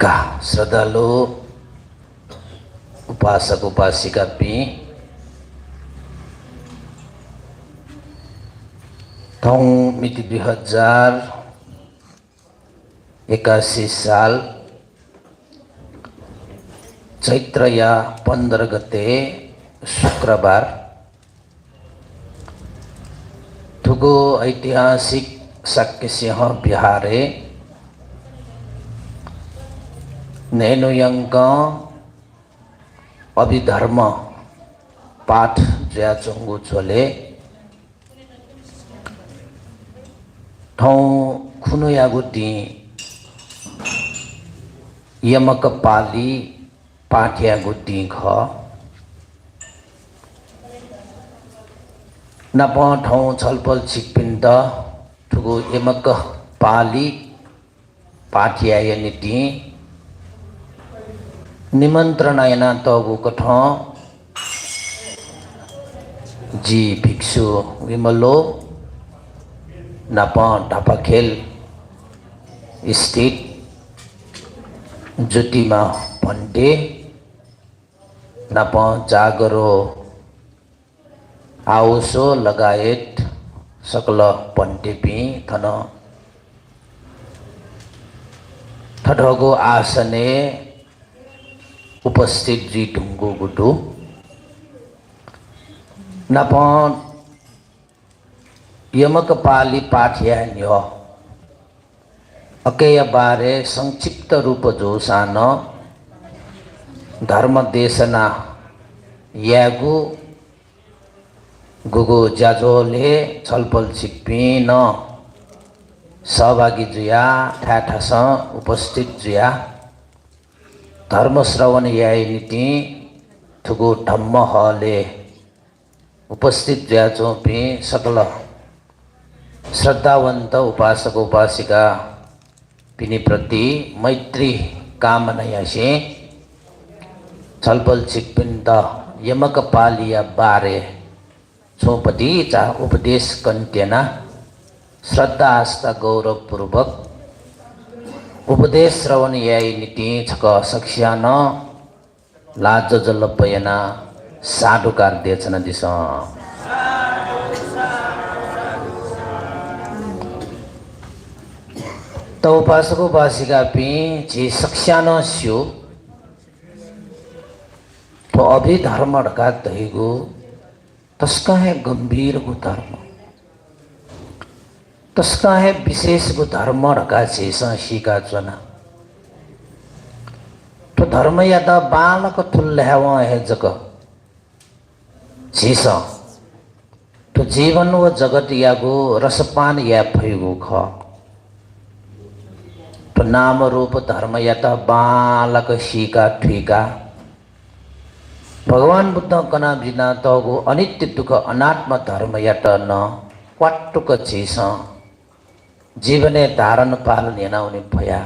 का श्रद्धालु उपासक उपासिका भी tahun miti 2081 साल चैत्र या 15 गते शुक्रबार थुगो ऐतिहासिक साक्यसिंह बिहारे नैनुयंग अभिधर्म पाठ जया चंगु चले ठौं खुनुयागुटी यमक पाली पाठ्यागुटी ख नप ठौं छलपल छिकपिन्द ठुगु यमक पाली पाठ्यायनिटी निमंत्रण आयना तगु कठ जी भिक्षु विमलो नप ढापाखेल स्थित ज्योतिमा भन्टे नप जागरो आउसो लगायत सकल भन्टे पी थन ठठगो आसने उपस्थित जी ढुंगु गुडु नप यमक पाली पाठ्यान्य अकेय बारे संक्षिप्त रूप जोसान धर्म देशना यागु गुगु जाजोले छलपल छिप्पिन सहभागी जुया ठाठास उपस्थित जुया धर्म श्रवण याइनिति थुगु धम्म हले उपस्थित जुया चोपी सकल श्रद्धावंत उपासक उपासिका पिनी प्रति मैत्री कामना यासे छलपल छिप्पिन्द यमक पालिया बारे छोपति चा उपदेश कंटेना श्रद्धा आस्था गौरव पूर्वक उपदेश श्रवण याई नीति छक सख्यान लाज जल पयना साधुकार देचन दिस तो उपासक उपासिका पी जी सख्यान स्यो तो अभी धर्म ढका तहिगु तस्का है गंभीर गु धर्म तस्का है विशेष गु धर्म ढका चेसा शिका चना तो धर्म यादा बालक तुल्यव है जग चेसा तो जीवन व जगत यागो रसपान या फैगु ख तो नाम रूप धर्म याता बालक शिका ठिका भगवान बुद्ध कना बिना तगो अनित्य दुख अनात्म धर्म यात न क्वाटुक चीस जीवने धारण पालन येनाउने भया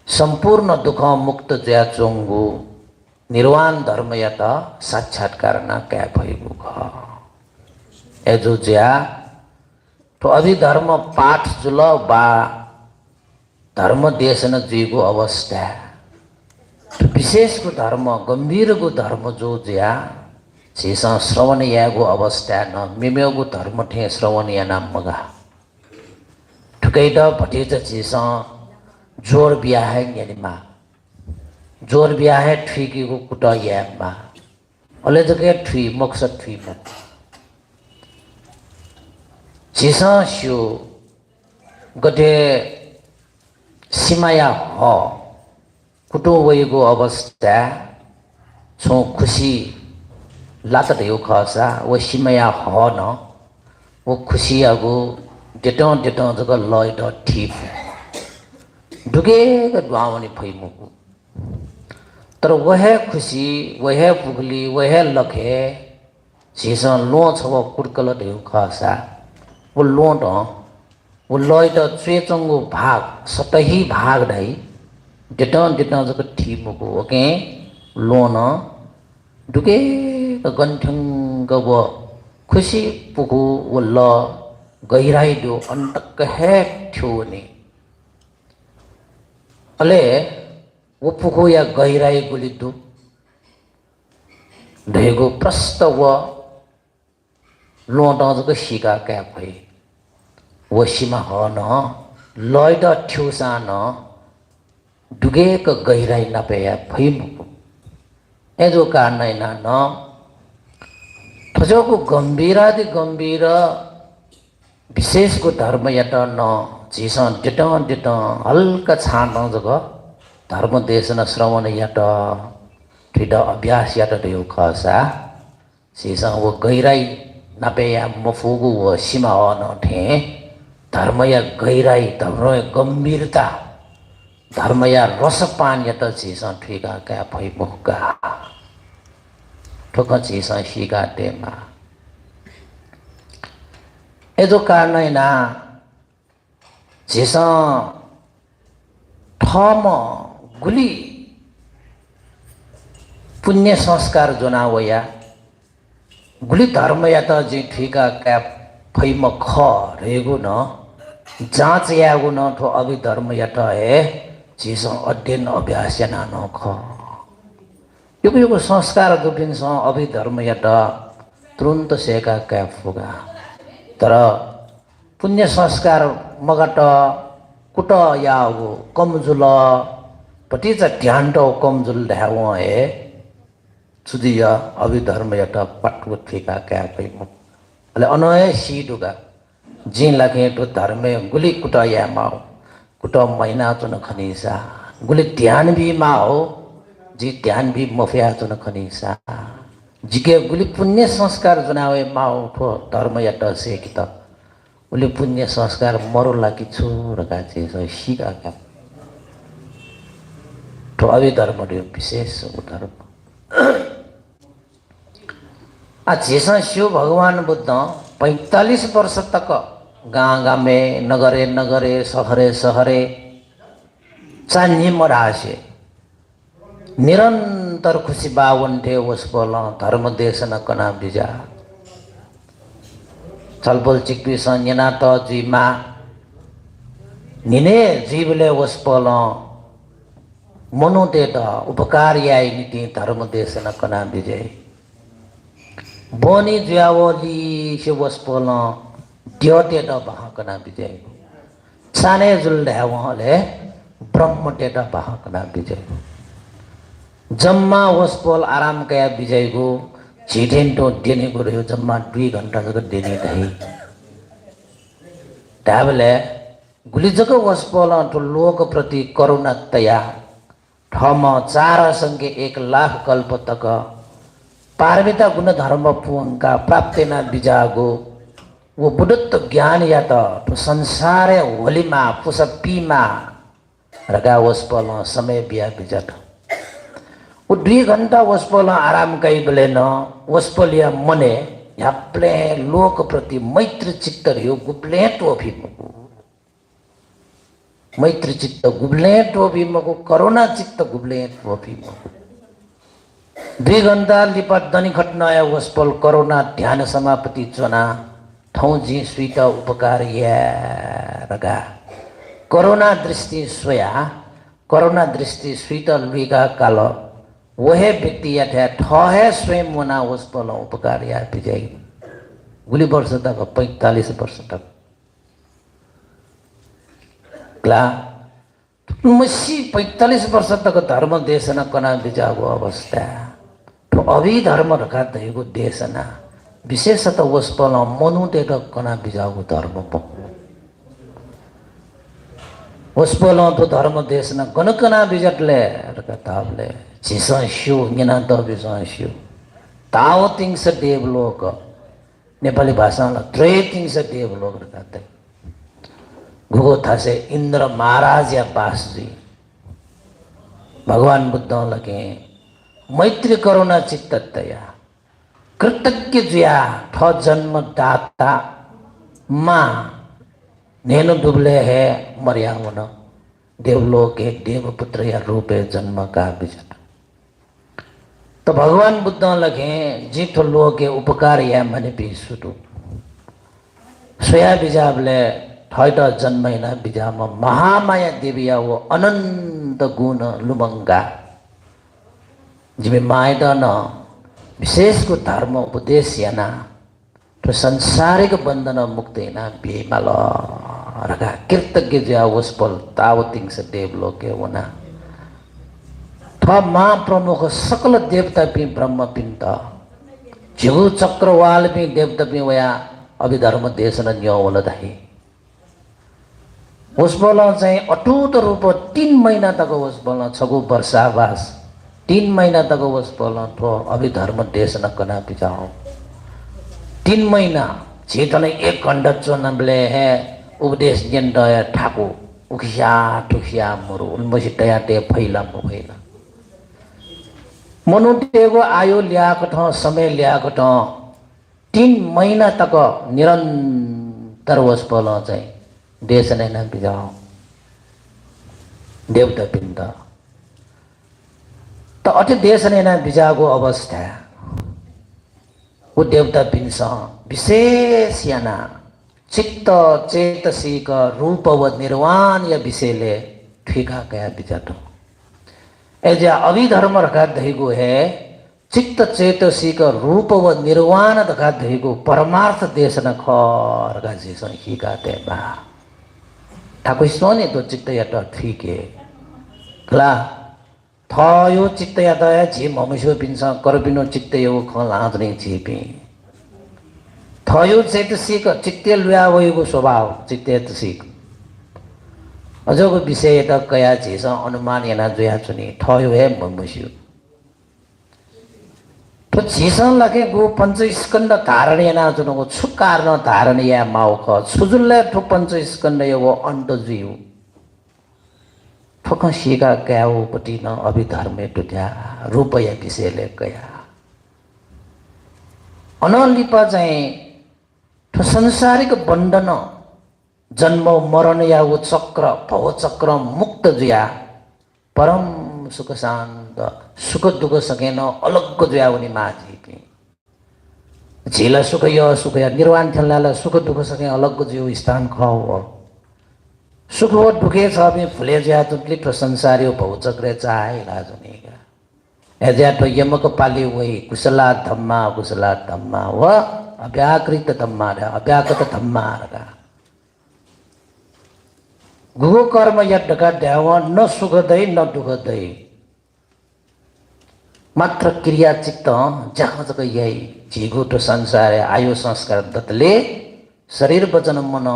संपूर्ण दुख मुक्त जया चोंगु निर्वाण धर्म यात साक्षात्कार न क्या भइगु ख एजो ज्या तो अभि धर्म पाठ जुल बा धर्म देशन जीगु अवस्था विशेष को धर्म गंभीर को धर्म जो ज्या चीसा श्रवण यागो अवस्था न मिम्योगु धर्म ठे श्रवण या नाम मगा ठुकैद भटेज चीसा जोर बिया है यानिमा जोर बिया है ठुकी को कुटा या मा अले जगे ठुई मकसद ठुई मत चीसा स्यो गटे सीमाया हो कुटो वयगो अवस्था छो खुशी लात देउ खसा वो सीमाया हो न वो खुशी आगो डेटों डेटों जगह लय द ठीक दुगे गवावनी फैमुगु तर वह खुशी वह पुगली वह लखे सीसा लो छव कुडकल देउ खसा वो लो द वो लय द चेचंगो भाग सतही भाग ढाई डेटन डेटन जक ठीमुको ओके लोन दुके गन्ठंग व खुशी पुगु व ल गहिराई दो अंतक है ठ्योने अले वो पुको या गहिराई गुलिदु ढेगो प्रस्त व लोटो शिका क्या भई वो सीमा हो न लॉयड ठ्यूसा न डुगे का गहिराई न पे या भई मुको ऐजो कारण नहीं ना न थजो को गंभीरादि गंभीर विशेष को धर्म यत न जीसा डिट हल्का छान जगह धर्म देशन श्रवण यत ठिड अभ्यास यत देव खसा जीसा वो गहिराई नपे या मफुगु वो सीमा हो न ठे धर्म या गहिराई धर्म या गंभीरता धर्म या रसपान यत जीसा ठिका क्या भई मुका ठोक जीसा शिका देमा एजो कारण ना जीसा थम गुली पुण्य संस्कार जोना वया गुली धर्म या तो जी ठिका क्या भई म ख रेगु न जांच यागु न ठो अभि धर्म या तो है जीसा अध्ययन अभ्यास या न ख यो संस्कार दुबिन स अभि धर्म या तो तुरंत सेका क्या फुगा तर पुण्य संस्कार मगट कुट यागु कमजुल पटिचा ध्यान तो कमजुल ढाव है सुदिया अभिधर्म यटा पटु ठिका क्या भई मु अले अनय सीडुगा जिन लगे तो धर्म गुली कुट या माओ कुट महीना तो न खनीसा गुली ध्यान भी माओ जी ध्यान भी मफिया तो न खनीसा जिके गुली पुण्य संस्कार जनावे माओ ठो धर्म यटा से किता उले पुण्य संस्कार मरो लागी छु रका चाहिँ सिका का ठो अभिधर्म रे विशेष धर्म जेसा शिव भगवान बुद्ध 45 वर्ष तक गाँव में नगरे नगरे शहरे शहरे चान्नी मरासे निरंतर खुशी बावन थे उस बोल धर्म देश न कना बिजा चलबोल चिकपी संजना तो जीमा निने जीवले उस बोल मनो दे उपकार याई नीति धर्म देश न कना बिजय बोनी ज्यावली से वस्पोल द्योटे द बहाकना विजय साने जुल ढावले ब्रह्म टेटा बहाकना विजय जम्मा वस्पोल आराम कया विजय को झिठेन तो देने को रह्यो जम्मा 2 घंटा जगह देने ढाई ढावले गुली जगह वस्पोल तो लोक प्रति करुणा तया ठम 4 संख्य 1 लाख कल्प तक पार्वता गुण धर्म पुंका प्राप्ति न बिजागो वो बुद्धत्व ज्ञान या तो संसार होलीमा पुसपीमा रगा वस्पल समय बिया बिजट वो 2 घंटा वस्पल आराम कई बले न वस्पलिया मने याप्ले लोक प्रति मैत्री चित्त रह्यो गुब्ले टोफी मैत्री चित्त गुब्ले टोफी मको करुणा चित्त गुब्ले टोफी मको 2 घंटा लिपट दनी खटनाया वस्पल करुणा ध्यान समापति चना ठौ जी स्वीट उपकार या रगा करुणा दृष्टि सोया करुणा दृष्टि स्वीट लुइगा काल वहे व्यक्ति या ठहे स्वयं मना वस्पल उपकार या विजय गुली वर्ष तक 45 वर्ष तक क्ला मसी 45 वर्ष तक धर्म देशना कना बिजागो अवस्था तो अभी धर्म रखा दहेको देशना विशेषतः वस्पल मनु देख कना बिजागो धर्म प वस्पल तो धर्म देशना कनकना बिजटले रखा ताबले जिसा शिव निना त बिसा शिव तावतिंग से देवलोक नेपाली भाषामा त्रेतिंग से देवलोक रखा थे गुगो था से इंद्र महाराज या पास जी भगवान बुद्ध लगे मैत्री करुणा चित्ततया कृतज्ञ जुया ठ जन्म दाता माँ नेनु डुबले है मर्यावन देवलोक के देवपुत्र या रूपे जन्म का विजट तो भगवान बुद्ध लगे जीठो लोग के उपकार या मने भी सुटू सोया बिजाबले ठैट जन्मैना बिजामा महामाया देविया वो अनंत गुण लुमंगा जिमे मायद न विशेष को धर्म उपदेश याना तो संसारिक बंधन मुक्तिना बेमाल रगा कृतज्ञ ज्या वस्पल तावतिंग से देवलोक के वना था मां प्रमुख सकल देवता भी ब्रह्म पिंत जगु चक्रवाल भी देवता भी वया अभिधर्म देश न न्योवल दही वस्पल चाहिँ अटूट रूप 3 महीना तक वस्पल छगु वर्षावास 3 महीना तक वस्पल तो अभिधर्म देश न कना पिजाओ 3 महीना चेतन 1 घंटा चुनबले है उपदेश जन दया ठाकु उखिया टुखिया मुरु उनमसी तया ते फैला मुखैला मनुटेको आयु ल्याएको ठाउँ समय ल्याएको ठाउँ 3 महीना तक निरन्तर वस्पल चाहिँ देश नै न बिजाओ देवता पिण्ड त अति देश नै न बिजाको अवस्था वो देवता पिंस विशेष याना चित्त चेतसिक रूप व निर्वाण या विषयले ठिका गया बिजाटो एजा अभिधर्म रखा दहीगो है चित्त चेतसिक रूप व निर्वाण रखा दहीगो परमार्थ देश न खर का जेसन ही गाते बा ठाकुर सोने तो चित्त या तो ठीक है कला थयो चित्त या तो है जी मनुष्य पिंस करबिनो चित्त यो खल आदने जीपी थयो चेतसिक चित्ते लुया वहीको स्वभाव चित्तेतसिक अझको विषय त कया झेस अनुमान याना जोया चुनी थयो है मनुष्य तो झेसन लगे गो पंच स्कंद धारण याना जुनको छुकार न धारण या माउख सुजुल्ले ठो पंच स्कंद यो अंत जीव ठोक सीका गयाउ पति न अभिधर्मे टुट्या रूप या विषयले गया अनलिपा चाहिँ ठो संसारिक बन्धन जन्म मरण या वो चक्र भव चक्र मुक्त जुया परम सुख शांत सुख दुख सकेन अलग जुया उनी माझी झेला सुख या निर्वाण थेला सुख दुख सके अलग जुयो स्थान खाओ सुख हो दुखे छ भी फुले ज्या तुतली तो संसारी भव चक्र चाहे लाजनेगा एजा तो यमक पाली वही कुशला धम्मा व अव्याकृत धम्मा अव्याकृत धम्मा रगा गुरु कर्म यज्ञ देव न सुख दई न दुख दई मात्र क्रिया चित्त जहाँ जगह यही झिगुटो संसार आयु संस्कार दत्तले शरीर वचन मन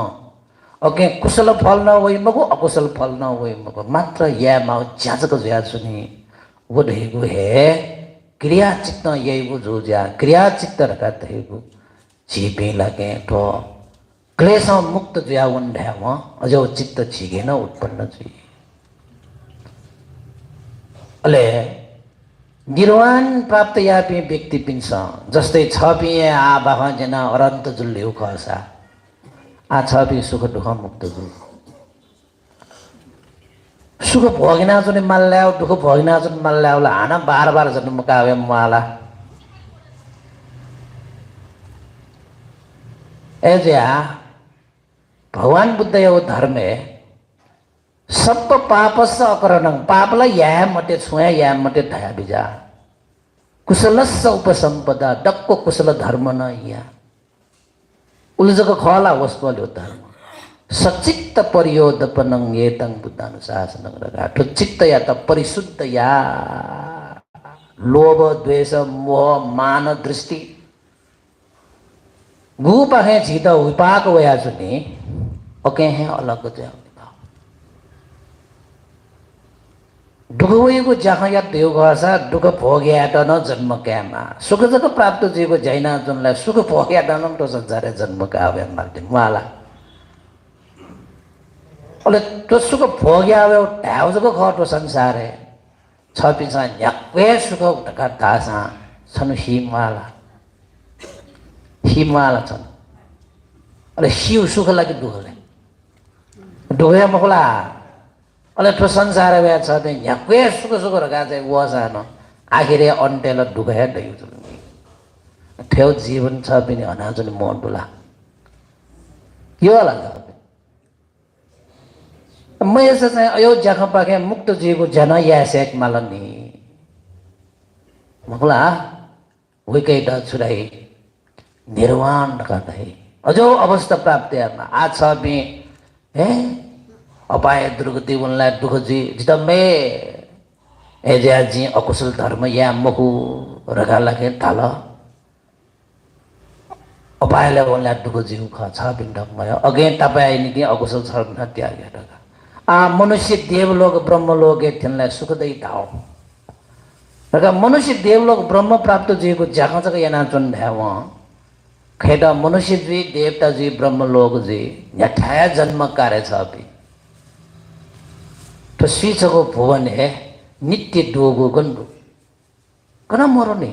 अगे कुशल फल न वही मगो अकुशल फल न वही मगो मात्र या माओ जहाँ जगह ज्या सुनी वो देगु है क्रिया चित्त यही वो जो ज्या क्रिया चित्त रखा देगु जीपे लगे तो क्लेश मुक्त ज्या उन्ढ्या अझ चित्त छिगेन उत्पन्न चाहिँ अले निर्वाण प्राप्त यापी व्यक्ति पिन्छ जस्तै छपिए आबाह जना अनन्त जुल्ल्यौ खसा आ छपि सुख दुख मुक्त जुल सुख भोगिना जुन मल्ल्याउ दुख भोगिना जुन मल्ल्याउला हाना बार जन्म कावे माला एजा भगवान बुद्ध यो धर्मे सब पापस अकरणं पापलाई या मटे छुया या मटे धया बिजा कुशलस्य उपसम्पदा डक्को कुशल धर्म न या उलजको खला वस्पल्यो धर्म सचित्त परियोदपनं एतं बुद्धानुशासनं रगा तो चित्त या त परिशुद्ध या लोभ द्वेष मोह मान दृष्टि गुपा है जीता विपाक वया सुनी ओके हैं अलग जाओ दुख वहीको जहाँ या देव घसा दुख भोग्या त न जन्म क्यामा सुख जग प्राप्त जीवको जैना जुनलाई सुख भोग्या त न तो संसार जन्म का आवे मार्दिन वाला अले तो सुख भोग्या आवे ढाउ जग खटो संसार है छपिसा न्याक्वे सुख ढका दासा छनु हिमाला छन् अले शिव सुख लागि दुखले दुखया मखला अले तो संसार व्या छ त न्याक्वे सुख रका चाहिँ वसान आखिर अन्टेल दुखया दैउ ठेउ जीवन छ पनि अनाजन मन डुला के होला म यसो चाहिँ अयोध्याको पाखे मुक्त जीवको जन यासेक मालनी मगला विकै ड छुराई निर्वाण कथै अजो अवस्था प्राप्त हेर्न आज बि हे अपाय दुर्गति उनलाई दुःख जी जितमे एजा जी अकुशल धर्म या मकु रगा लागे थाल अपायले उनलाई दुःख जीव छ बिन्दमय अगे तपाईँ निति अकुशल धर्म त्यागेर मनुष्य देवलोक ब्रह्मलोक तिनलाई सुखदै धाउ र मनुष्य देवलोक ब्रह्म प्राप्त जीवको जहाँ जग्गा यहाँ चुन भ्याव खेदा मनुष्य जी देवता जी ब्रह्मलोक जी यहाँ ठाया जन्म कार्य छ अभी तो स्वीचको भुवन है नित्य डोगो गंडु कना मरो नि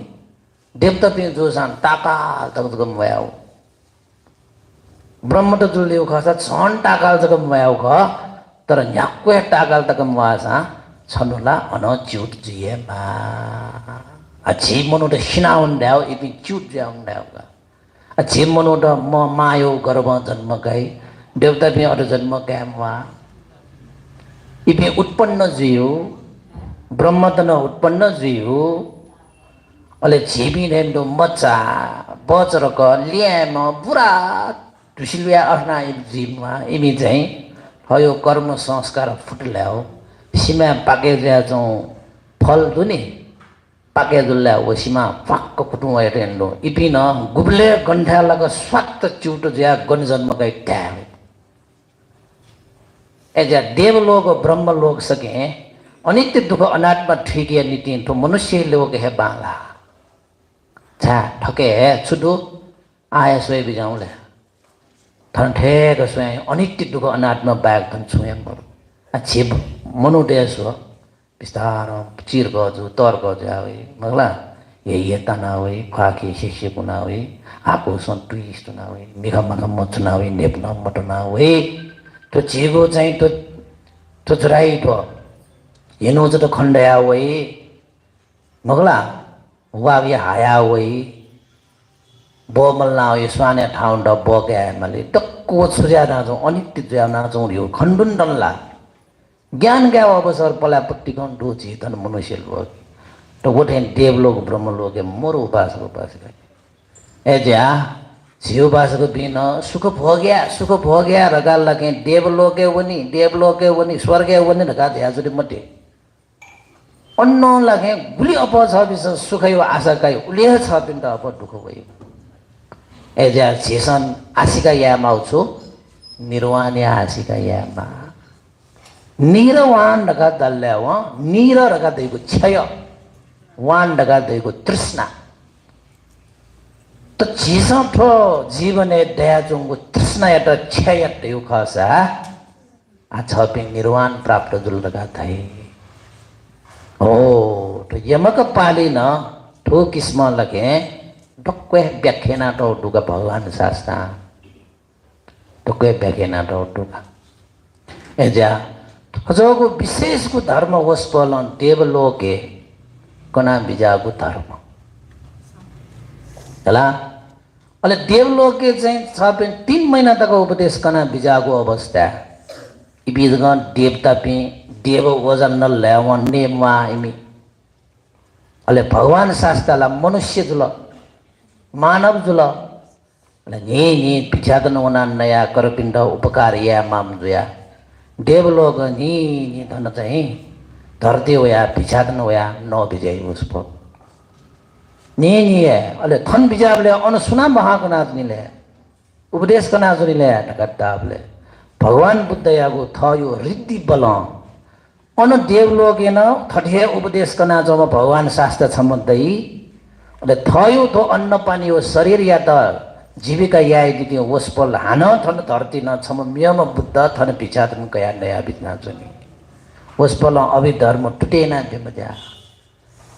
देवता पे जो सान ताकाल तक गम भयाउ ब्रह्म त जो लेउ खसा छन ताकाल तक गम भयाउ ख तर न्याक्वे ताकाल तक गम वासा छनुला अन च्युट जिए मा अच्छी मनो त हिनाउन ड्याउ इपि च्युट ड्याउन ड्याउ का अच्छी मनो त म मायो गर्भ जन्म गई देवता पे अरु जन्म गए वा इपि उत्पन्न जियो ब्रह्म त न उत्पन्न जियो अले झिबी नेन्दो मच्चा बचर क ल्याम पुरा टुसिलिया आफ्ना जीवमा इमी चाहिँ हयो कर्म संस्कार फुटल्याओ सीमा पाके जाँ फल दुनी पाके दुल्ला वो सीमा फाक्क कुटुङ हेरेन्डो इपि न गुब्ले गन्ठालाको स्वात्त च्युटो ज्या गन जन्म गई ट्याम एजा देवलोक ब्रह्मलोक सके अनित्य दुःख अनात्मा ठिकिया नीति तो मनुष्य लोग है बांगा छा ठके है छुडु आए सोए बिजाउले थन ठेक सोए अनित्य दुःख अनात्मा बाग थन छुए मरु अच्छे मनु देसो बिस्तार चिर गजु तर गजु आवे मगला ये तना वे खाकी शिष्य कुना वे आको सन ट्विस्ट ना वे मिखा मखा मचना वे नेपना मटना वे तो चीगो चाहिँ तो चुराई तो येनो तो खंडया वे मगला वावी हाया वे बो मल्ला वे स्वाने ठाउँ ड बो गया मले टक्को छुजा ना जो अनित्य ज्या ना जो यो खंडुन डल्ला ज्ञान गया अवसर पला पट्टी कौन दो चीज तन मनुष्य लोग तो वो थे देवलोक ब्रह्मलोक के मोर उपासक ए जा शिव उपासक बिना सुख भोग्या रगा लगे देवलोके वनी स्वर्गे वनी रगा ध्याजुरी मटे अन्न लगे गुली अप छ बिस सुख यो आशा काय उले छ पिन त अप दुख भयो ए जा छेसन आशिका या माउछु निर्वाण या आशिका या मा निर्वाण रगा दल्ल्या व निर रगा दैको क्षय वान रगा दैको तृष्णा तो चीजों तो जीवन है दया जोंगो तृष्णा या तो क्षय यो खासा अच्छा पे निर्वाण प्राप्त जुल रगा थे ओ तो यमक पाली न तो किस्म लगे डक्के व्याख्याना तो दुगा भगवान शास्त्रा तो कोई व्याख्याना तो दुगा एजा जो को विशेष को धर्म वस्पलन देवलोके कना बिजागु धर्म चला अले देवलोके चाहिँ छ 3 महिना तक उपदेश कना बिजागु अवस्था इबिदगन देवता पे देव वजन न लेवन नेमा इमी अले भगवान शास्त्रला मनुष्य जुल मानव जुल अले नि पिछादन वना नया करपिण्ड उपकार या माम जुया देवलोक नि धन चाहिँ धरती होया पिछादन होया न बिजय उसको नि अले थन बिजाबले अन सुना महाको नाचनीले उपदेश का नाचनीले टकटाबले भगवान बुद्ध यागो थयो रिद्धि बल अन देवलोकेन थठे उपदेश का नाचमा भगवान शास्त्र सम्बन्धै अले थयो तो अन्न पानी हो शरीर या त जीविका या दिति वस्पल हान थन धरती न छम मियम बुद्ध थन पिछादन कया नया बितना जनी वस्पल अभिधर्म टुटेना दे मजा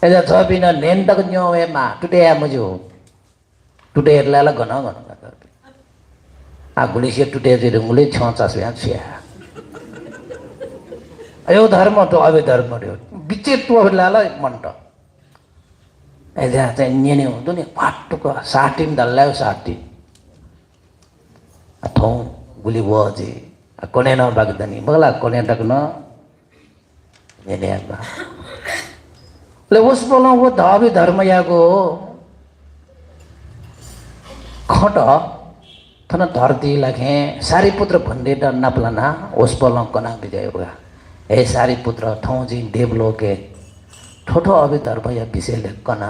एजा छ बिना नेन तक न्योवे मा टुटे मजो टुटे लाला गन आ गुली से टुटे जे रुंगले छ चास या छ अयो धर्म तो अबे धर्म रे बिचे तो लाला मंट एजा चाहिँ नेने हुँदो नि फाटुको साटिम दल्लायो साटी अथौ गुली बजे कोने न बागदनी बगला कोने तक न ये बा ले उस बोला वो धावी धर्म या को खट थना धरती लगे सारी पुत्र भंडे ड नपलना उस बोला कोना विजय होगा ए सारी पुत्र थौ जी देवलो के ठोठो अभी धर्म या विषय ले कना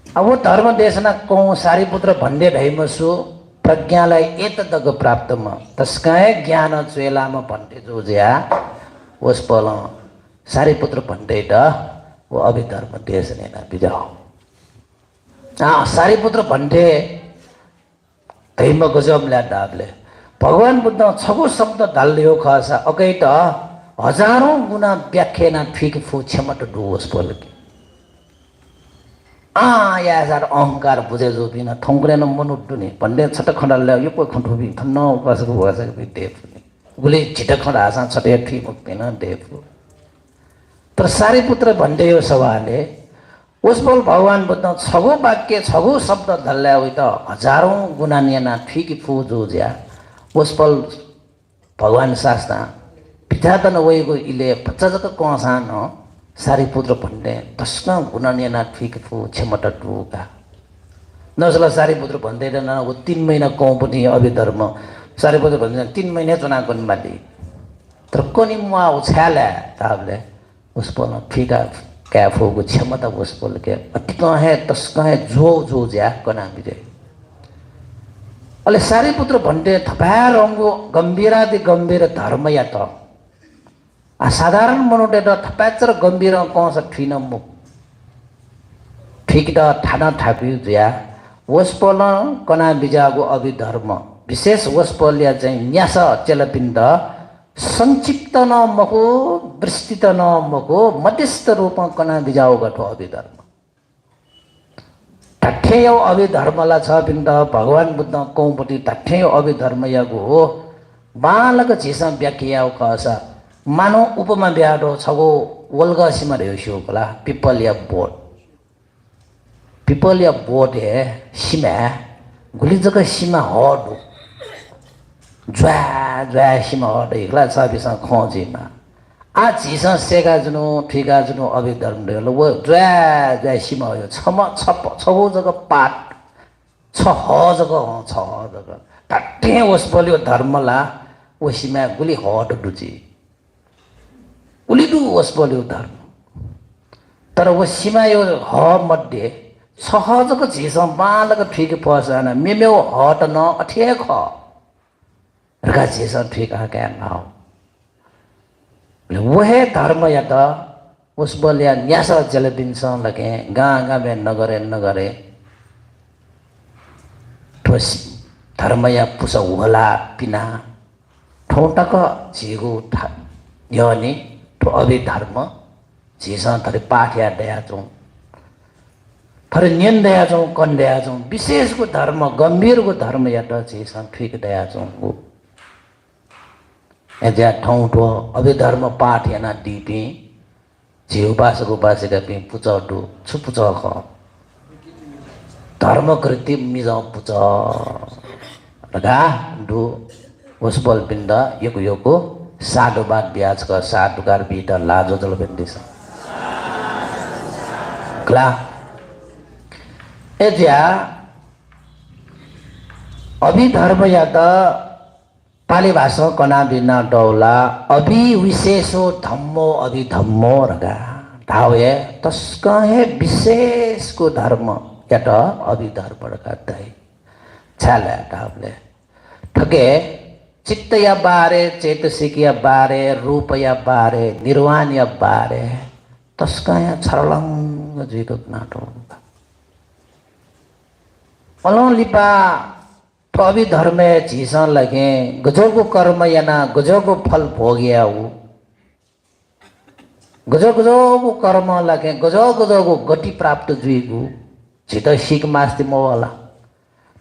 अब वो धर्म देशना को सारी पुत्र भंडे ढैमसु प्रज्ञालाई एतदग प्राप्तमा तस्काय ज्ञान चेलामा भन्टे जो ज्या उस पल सारी पुत्र भन्टे ड वो अभिधर्म देश ने ना बिजाओ सारी पुत्र भन्टे धैम गजब ल्या डाबले भगवान बुद्ध छगो शब्द ढाल्यो खसा अकै त हजारौं गुना व्याख्या ना ठीक फु क्षमता डुवस पल की या सर अहंकार बुझे जो बिना थोंकरे न मनुट्टु नि भन्ने छट खण्डले यो पो खण्डु बि थन्न उपासको भएछ बि देव गुली छिट खण्ड आसा छटे ठी मुक्तिन देव तर सारी पुत्र भन्दै यो सवाले उस बोल भगवान बुद्ध छगो वाक्य छगो शब्द धल्ल्या होइ त हजारौं गुना निना ठीक फु जो ज्या उस बोल भगवान शास्त्र पितातन वइको इले पच्चजक कोसा न सारी पुत्र भन्ने तस्ना गुणनियना ठीक फु क्षमता टुका नसला सारी पुत्र भन्दै न वो 3 महिना कौपनी अभिधर्म सारी पुत्र भन्दै 3 महिना चुना कोन माली तर कोनी मुआ उछाला ताबले उस पर ठीका कैफो को क्षमता उस पर के अतिका है तस्का है जो ज्या कना बिजे अले सारी पुत्र भन्दै थपा रंगो गंभीरादि गंभीर धर्म या त साधारण मनुटे द थपाचर गंभीर कौन ठिन मुख ठीक द ठाना ठापी ज्या वस्पल कना बिजागो अभिधर्म विशेष वस्पल या चाहिँ न्यास चेलपिण्ड संक्षिप्त न मको विस्तृत न मको मध्यस्थ रूपमा कना बिजाओ गठो अभिधर्म ठठ्यौ अभिधर्मला छ पिण्ड भगवान बुद्ध कौपटी ठठ्यौ अभिधर्म यागो हो बालक झिसा व्याख्या कसा मानव उपमा ब्याडो छगो वल्ग सीमा रेसियो कला पीपल या बोट है सीमा गुली जगह सीमा हड ज्वा सीमा हड एकला साबिसा खोजिमा आ झिसा सेगा जुनो ठिका जुनो अभिधर्म देलो वो ज्वा सीमा हो छगो जगह पाट छ जगह टट्टे ओस बोल्यो धर्मला ओ सीमा गुली हड दुजी उलिदु वस बोल्यो धर्म तर वो सीमा यो ह मध्ये सहजको झिस बालक ठीक पसन मेमेउ हट न अठे ख रका झिस ठीक आके नाउ वहे धर्म या त उस बोल्या न्यास जलबिन्स लगे गा में नगरे ठोस धर्म या पुस होला पिना ठोटक झिगु यनि तो अभिधर्म झिसा थरे पाठ या दया चौ थरे नियन दया चौ कन दया चौ विशेष को धर्म गंभीर को धर्म या त झिसा ठीक दया चौ हो एजा ठौ ठो अभिधर्म पाठ या ना दीपी जीव उपासक उपासिका पि पुचडु छुपुच ख धर्म कृति मिजाउ पुच रगा दु वसबल पिण्ड योको साधु बात ब्याज का साधुकार बीटा लाजो जल बिंदिस क्ला एजा अभिधर्म या त पाली भाषा कना बिना डौला अभि विशेषो धम्मो अभिधम्मो रगा धावे तस्का है विशेष को धर्म या त अभिधर्म रगा दai छाला धावले ठगे चित्त या बारे चेतसिक या बारे रूप या बारे निर्वाण या बारे तस्का या छरलंग जीको नाटो अलौ लिपा अभिधर्म झिसा लगे गजोको कर्म या ना गजोको फल भोग्या हो गजो कर्म लगे गजो गति प्राप्त जुइगु झित सिक मास्ति मोवाला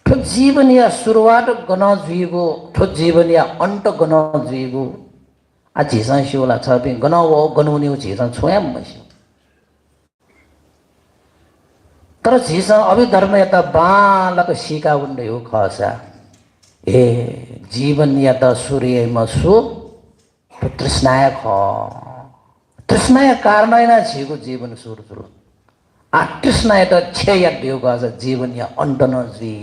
ठो जीवन या शुरुआत गना जुइगु ठो जीवन या अंत गना जुइगु आ झिसा शिवला छ बि गना वो गनुनी झिसा छोया मसि तर झिसा अभिधर्म या त बालक सिका उन्डे हो खसा ए जीवन या त सूर्यमा सु तृष्णाय ख तृष्णाय कारणैना छिगो जीवन सूर्य आ तृष्णाय त छेया देव गज जीवन या अंडन जी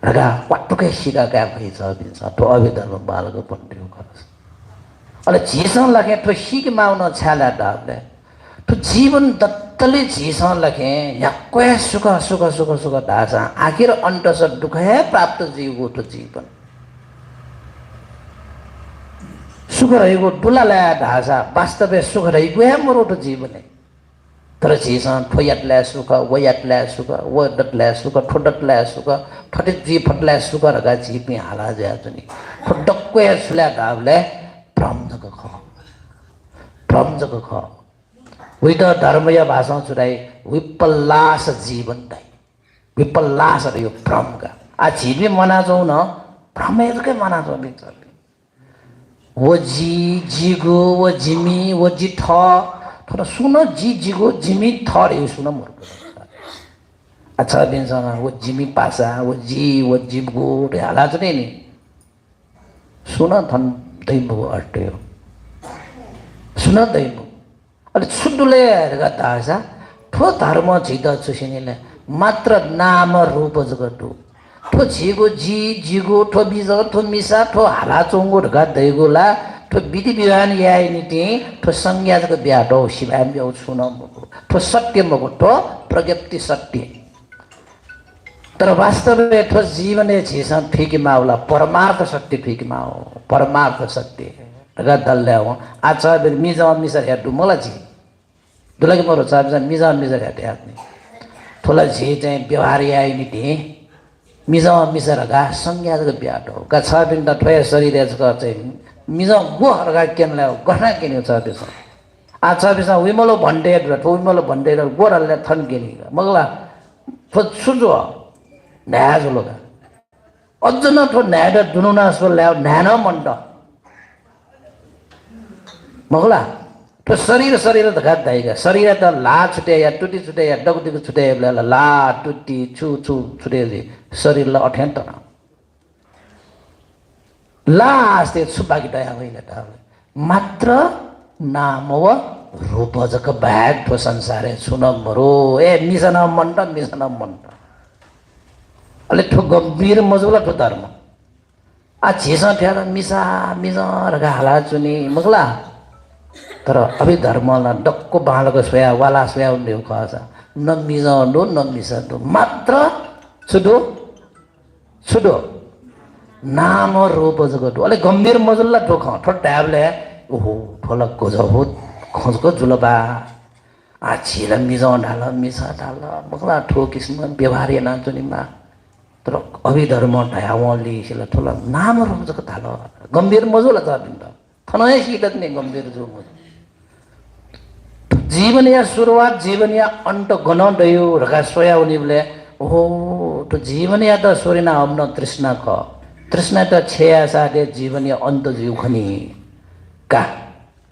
रगा पटुकै सिका का भइछ बिन्छ तो अभिधर्म बालको पन्टियो गज अले जीसन लगे तो सिक माउन छाला डाबले तो जीवन दत्तले जीसन लगे याक्वे सुख सुख सुख सुख दासा आखिर अंत स दुख है प्राप्त जीवको तो जीवन सुख रहेको डुलाला ढासा वास्तव सुख रहेको है मरो तो जीवन है तर जीसन ठोयटला सुख वयटला सुख वडटला सुख ठोडटला सुख फटित जी फटला सुख रगा जीपी हाला जा जनी ठोडक्वे सुला डाबले भ्रमजको ख उही त धर्मय भाषा चुराई विपल्लास जीवन दाइ विपल्लास यो भ्रमका आ झिपी मना जाउँ न भ्रमकै मना जाउँ बिचले वो जी जिगो वो जिमी वो जी थ थोड़ा सुन जी जिगो जिमी थ रे सुन मोर अच्छा दिन सँग वो जिमी पासा वो जी वो जिगो रे हाला चाहिँ नि सुन थन दैबो अट्यो सुन दैबो अले छुडुले गतासा ठो धर्म छिद छुसिनीले मात्र नाम रूप जगटु ठो छिगो जी जिगो ठो बिज ठो मिसा ठो हाला चोंगो ढगा दैगोला ठो विधि विधान याइ नीति ठो संज्ञाको ब्याडो शिवाम ब्याउ छुन ठो सत्य मगो ठो प्रज्ञप्ति सत्य तर वास्तव में ठो जीवन छिसन फिकी माउला परमार्थ सत्य फिकी माउ परमार्थ सत्य ढगा दल्ल्या हो आज बेर मिजा मिसर हेडु मलाई जी दुलगे मरो चाबजा मिजा मिसर हेड यात्ने थोला झे चाहिँ व्यवहार याइ नीति मिजा मिसरगा संज्ञाको ब्याडो का छ बिन त ठोय शरीर जका चाहिँ मिजा गोहरगा केनला गठा केन्यो छ त्यसो आ छ बिसा विमलो भन्डे विमलो भन्डे गोरले थन केनी मगला थो सुजो न्याज लोगा अझन ठो न्याड दुनुना सो ल्याउ न्यानो मण्ड मगला तो शरीर शरीर धगा दाइगा शरीर त ला छुटे या टुटी छुटे या डगुदीको छुटे ला टुटी छु छु छुटे शरीर ला अठ्यान्त लास्ते छुबाकी डया होइन त मात्र नाम व रूप जक ब्याग ठो संसारे छुन मरो ए मिसन मण्ड अले ठो गम्भीर मजुला ठो धर्म आ झेसा ठ्यार मिसा रगा हाला चुनी मगला तर अभी धर्मला डक्को बालको सोया वाला सोया उन्ने खसा न मिजानो न मिसानो मात्र छुडो नाम रूप जगतो अले गम्भीर मजुल्ला ठोख ठट्याबले ओहो ठोला गोजहो खोजको जुलबा आ छिला मिजाउ ढाल मिसा ढाल मगला ठो किसिम व्यवहार या चुनीमा तर अभी धर्म ढावली सिला ठोला नाम रूप जगत ढाल गम्भीर मजुला त बिन्द थनय सिटत ने गम्भीर जो जीवन या शुरुआत जीवन या अंत गण दयो रगा सोया उनीले ओहो तो जीवन या त सोरिना हमन तृष्णा ख तृष्णा त छेया साथे जीवन या अंत जीव खनी का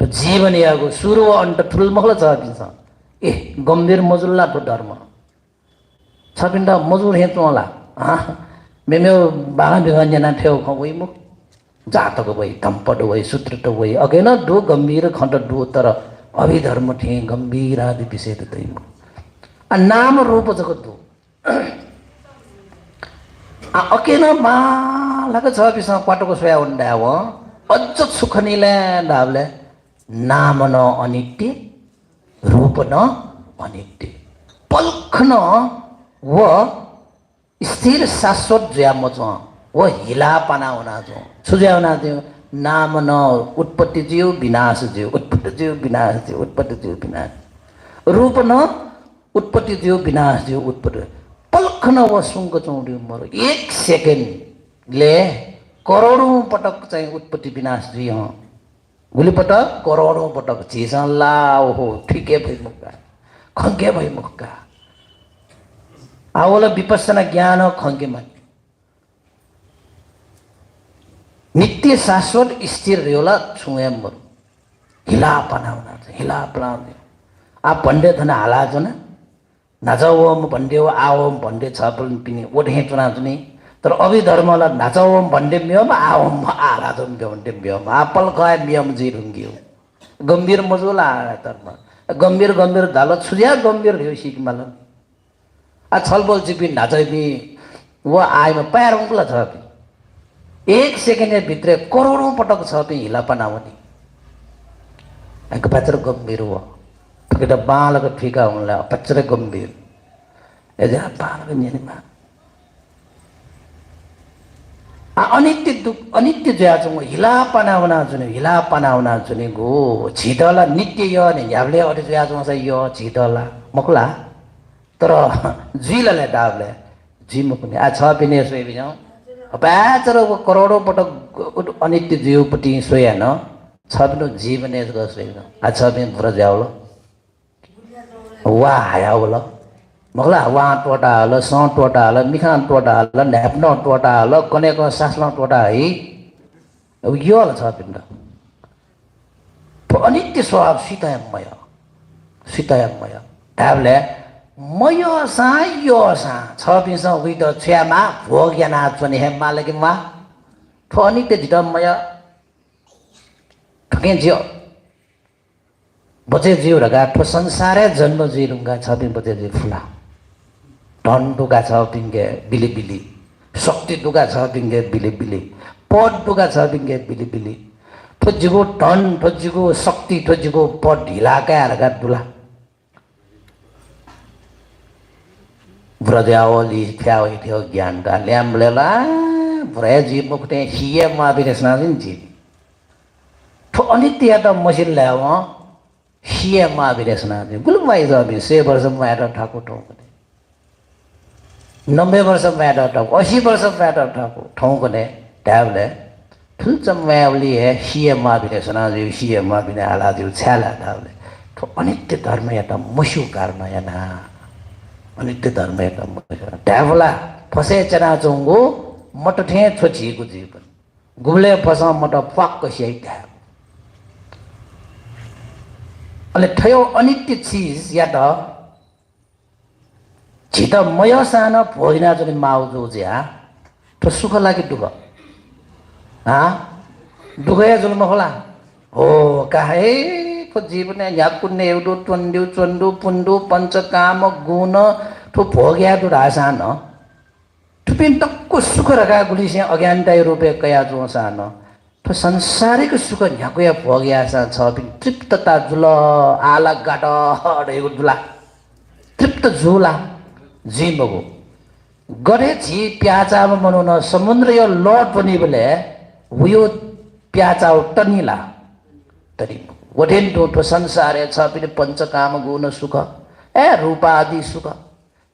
तो जीवन या गो सुरु अंत ठुल मखला छ दिन्छ ए गम्भीर मजुल्ला तो धर्म छ बिन्दा मजुर हे तोला मेमे बागा बिगन्जना ठेउ खवइ मु जातक वै धम्पट वै सूत्र वै अगे न दो गम्भीर खण्ड दो तर अभिधर्म ठे गंभीर आदि विषय त नाम रूप जगत दो अकेन मालक छ बिसा पाटोको सोया उन्डा हो अझ सुखनीले डाबले नाम न अनित्य रूप न अनित्य पल्ख न व स्थिर शाश्वत ज्याम छ वो हिला पाना होना जो सुझाव ना दियो नाम न उत्पत्ति जीव विनाश जीव उत्पत्ति जीव विनाश जीव उत्पत्ति जीव विनाश रूप न उत्पत्ति जीव विनाश जीव उत्पत्ति पल्ख न वो सुंग चौडी मरो एक सेकेंड ले करोड़ों पटक चाहिँ उत्पत्ति विनाश जीव गुली पटक करोड़ों पटक चीसन ला ओहो ठीके भई मुक्का खंगे भई मुक्का आवला विपස්සना ज्ञान खंगे मन नित्य शाश्वत स्थिर रेला छुएम हिला पनाउना हिला पनाउने आप भन्डे थना हाला छ न नजाओम भन्डे आवम भन्डे छ पनि ओढे चुना चुनी तर अभिधर्मलाई नाचावम भन्ने मियम आवम आराधम भन्ने मियम आपल खाए मियम जी रुंगियो गंभीर मजुला धर्म गंभीर गंभीर धाल छुजिया गंभीर हो सिक मालम आ छलबल चिपी नाचाइपी वो आएमा पैर उंगला छ एक सेकेन्ड भित्र करोडौं पटक छ हिला पनावनी एक पत्र गंभीर हुआ kita bala ke fika unla pacre gambir eja bala ke nyani ma anitya jaya chung hila panauna june go chidala nitya yo ni yable ori jaya chung sa yo chidala mokla tara jila le dable jim पनि आ छ पनि सोइ बिजौ पाचर करोडौं पटक अनित्य जीव पटी soya न छ पनि जीवन एज गस बिजौ आ छ पनि पुरा जाउलो वा हायाउलो मगला वा टोटा हल स टोटा हल मिखान टोटा हल न्याप्न टोटा हल कनेको सासला टोटा है अब यो ल छ पिण्ड अनित्य स्वभाव सीतायमय ताबले मयो सा यो सा छ पिस उइ त छ्यामा भोग्याना चने हे मालके मा अनित्य जितमय ठके जियो बचे जीव रगा ठो संसारे जन्म जिरुंगा छ पिन बचे जी फुला धन दुगा छ पिंगे बिली बिली शक्ति दुगा छ पिंगे बिली बिली पद दुगा छ पिंगे बिली बिली ठो जिगो धन ठो जिगो शक्ति ठो जिगो पद ढिला का रगा दुला ब्रजावली थ्यावै थियो ज्ञान का ल्याम्लेला ब्रजी मुक्ते हिए मा बिरेसना दिन जी ठो अनित्य त मसिन ल्याव हिए मा बिरेसना दिन गुलमाइ जबि 100 वर्ष माएर ठाको ठौकने 90 वर्ष माएर ठाको 80 वर्ष माएर ठाको ठौकने ट्याबले ठुल चम्यावली है हिए मा बिरेसना जी हिए मा बिने आला जी छ्याला ट्याबले ठो अनित्य धर्म या मसु कर्म याना अनित्य धर्म ट्याबला फसे चना चोंगो मट ठे छोचिएको जीवन गुबले फसा मट पाक्क स्याइ ट्याब अले ठयो अनित्य चीज या त छित मय सान भोइना जनि माउजो ज्या त सुख लागि दुख दुख या जुल होला हो काहे को जीवन याकुन्ने एउटो टन्ड्यु चन्डु पुण्डु पंचकाम गुण ठो भोग्या दु रासान ठुपिन तक्को सुख रगा गुलिसे अज्ञानता रूपे कया जो सान ठो संसारिक सुख न्याकुया भोग्या सा छ पिन तृप्तता जुल आला गाट रेगु दुला तृप्त जुला जीवको गरे जी प्याचामा मनुन समुद्र यो लट पनि बेले उयो प्याचाउ टनिला तरी वठेन टो संसार छ पनि पंचकाम गुण सुख ए रूप आदि सुख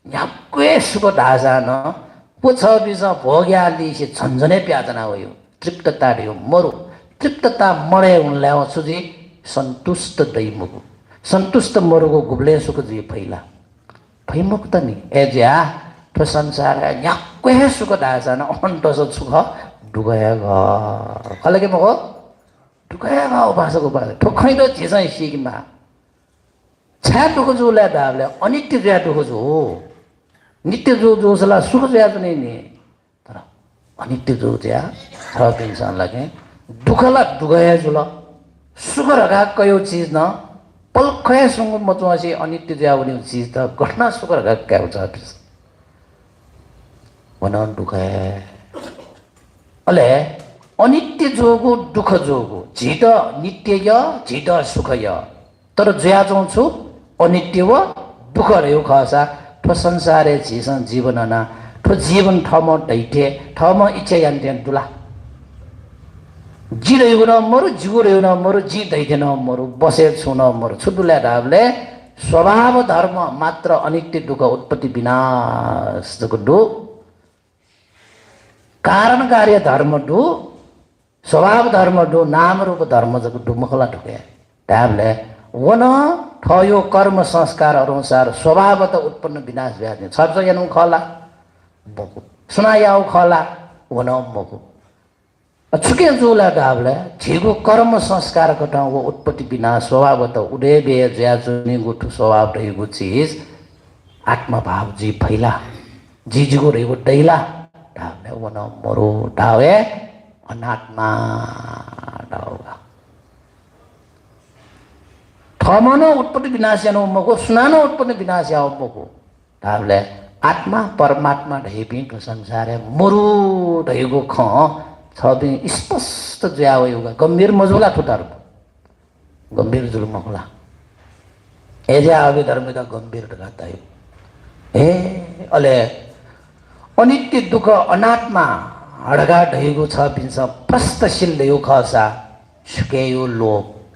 न्याक्वे सुख ढासा न पो छ बिस भोग्या लिसे झन्झनै प्याजना हो यो तृप्तता ढ्यो मरु तृप्तता मरे उनलाई सुजी सन्तुष्ट दैमुगु सन्तुष्ट मरुगो गुब्ले सुख जी फैला फैमुक त नि एज्या तो संसार न्याक्वे सुख ढासा न अन्टस सुख डुगया ग कले के मको दुखया उपासको उपास ठोखै त झिसै सिकमा छ्याटोको जोला दाबले अनित्य ज्याटोको जो नित्य जो जोसला सुख ज्याट नै नि तर अनित्य जो ज्या छ इंसान लागे दुखला दुखया जुल सुख रगा कयो चीज न पलखया संग मचवासी अनित्य ज्या हुने चीज त घटना सुख रगा क्या छ वनन दुखया अले अनित्य जोगो दुख जोगो झिट नित्य य झिट सुख य तर ज्या छु अनित्य व दुख रह्यो खसा ठो संसारे झिसन जीवन ना ठो जीवन ठम दैथे ठम इच्छा यान्ते दुला जी रह्यो न मरु जिगो रह्यो न मरु जी दैथे न मरु बसे छु न मरु छुडुला डाबले स्वभाव धर्म मात्र अनित्य दुख उत्पत्ति विनाश दु कारण कार्य धर्म दु स्वभाव धर्म दु नाम रूप धर्म जको डुमखला ढुके ट्याबले वन ठयो कर्म संस्कार अनुसार स्वभावत उत्पन्न विनाश भ्याने छ यानु खला बकु सुनायाउ खला वन मकु छुके जोला डाबले झिगो कर्म संस्कार कटाउ उत्पत्ति विनाश स्वभावत उडे बे ज्या जुनि गुठु स्वभाव रहेको चीज आत्मा भाव जी फैला जी जिगो रहेको दैला ढावने वो न मरो ढावे अनात्मा ढावगा थमनो उत्पत्ति विनाश मको सुनानो उत्पत्ति विनाश मको ढावले आत्मा परमात्मा ढेपी तो संसार है मरु ढेगो ख छबि स्पष्ट ज्याव योगा गंभीर मजुला थुटार गंभीर जुलम होला एजा अभी धर्म का गंभीर ढगाता है ए अले अनित्य दुख अनात्मा हडगा ढेगो छ पिन्छ प्रस्तशील यो खसा सुके यो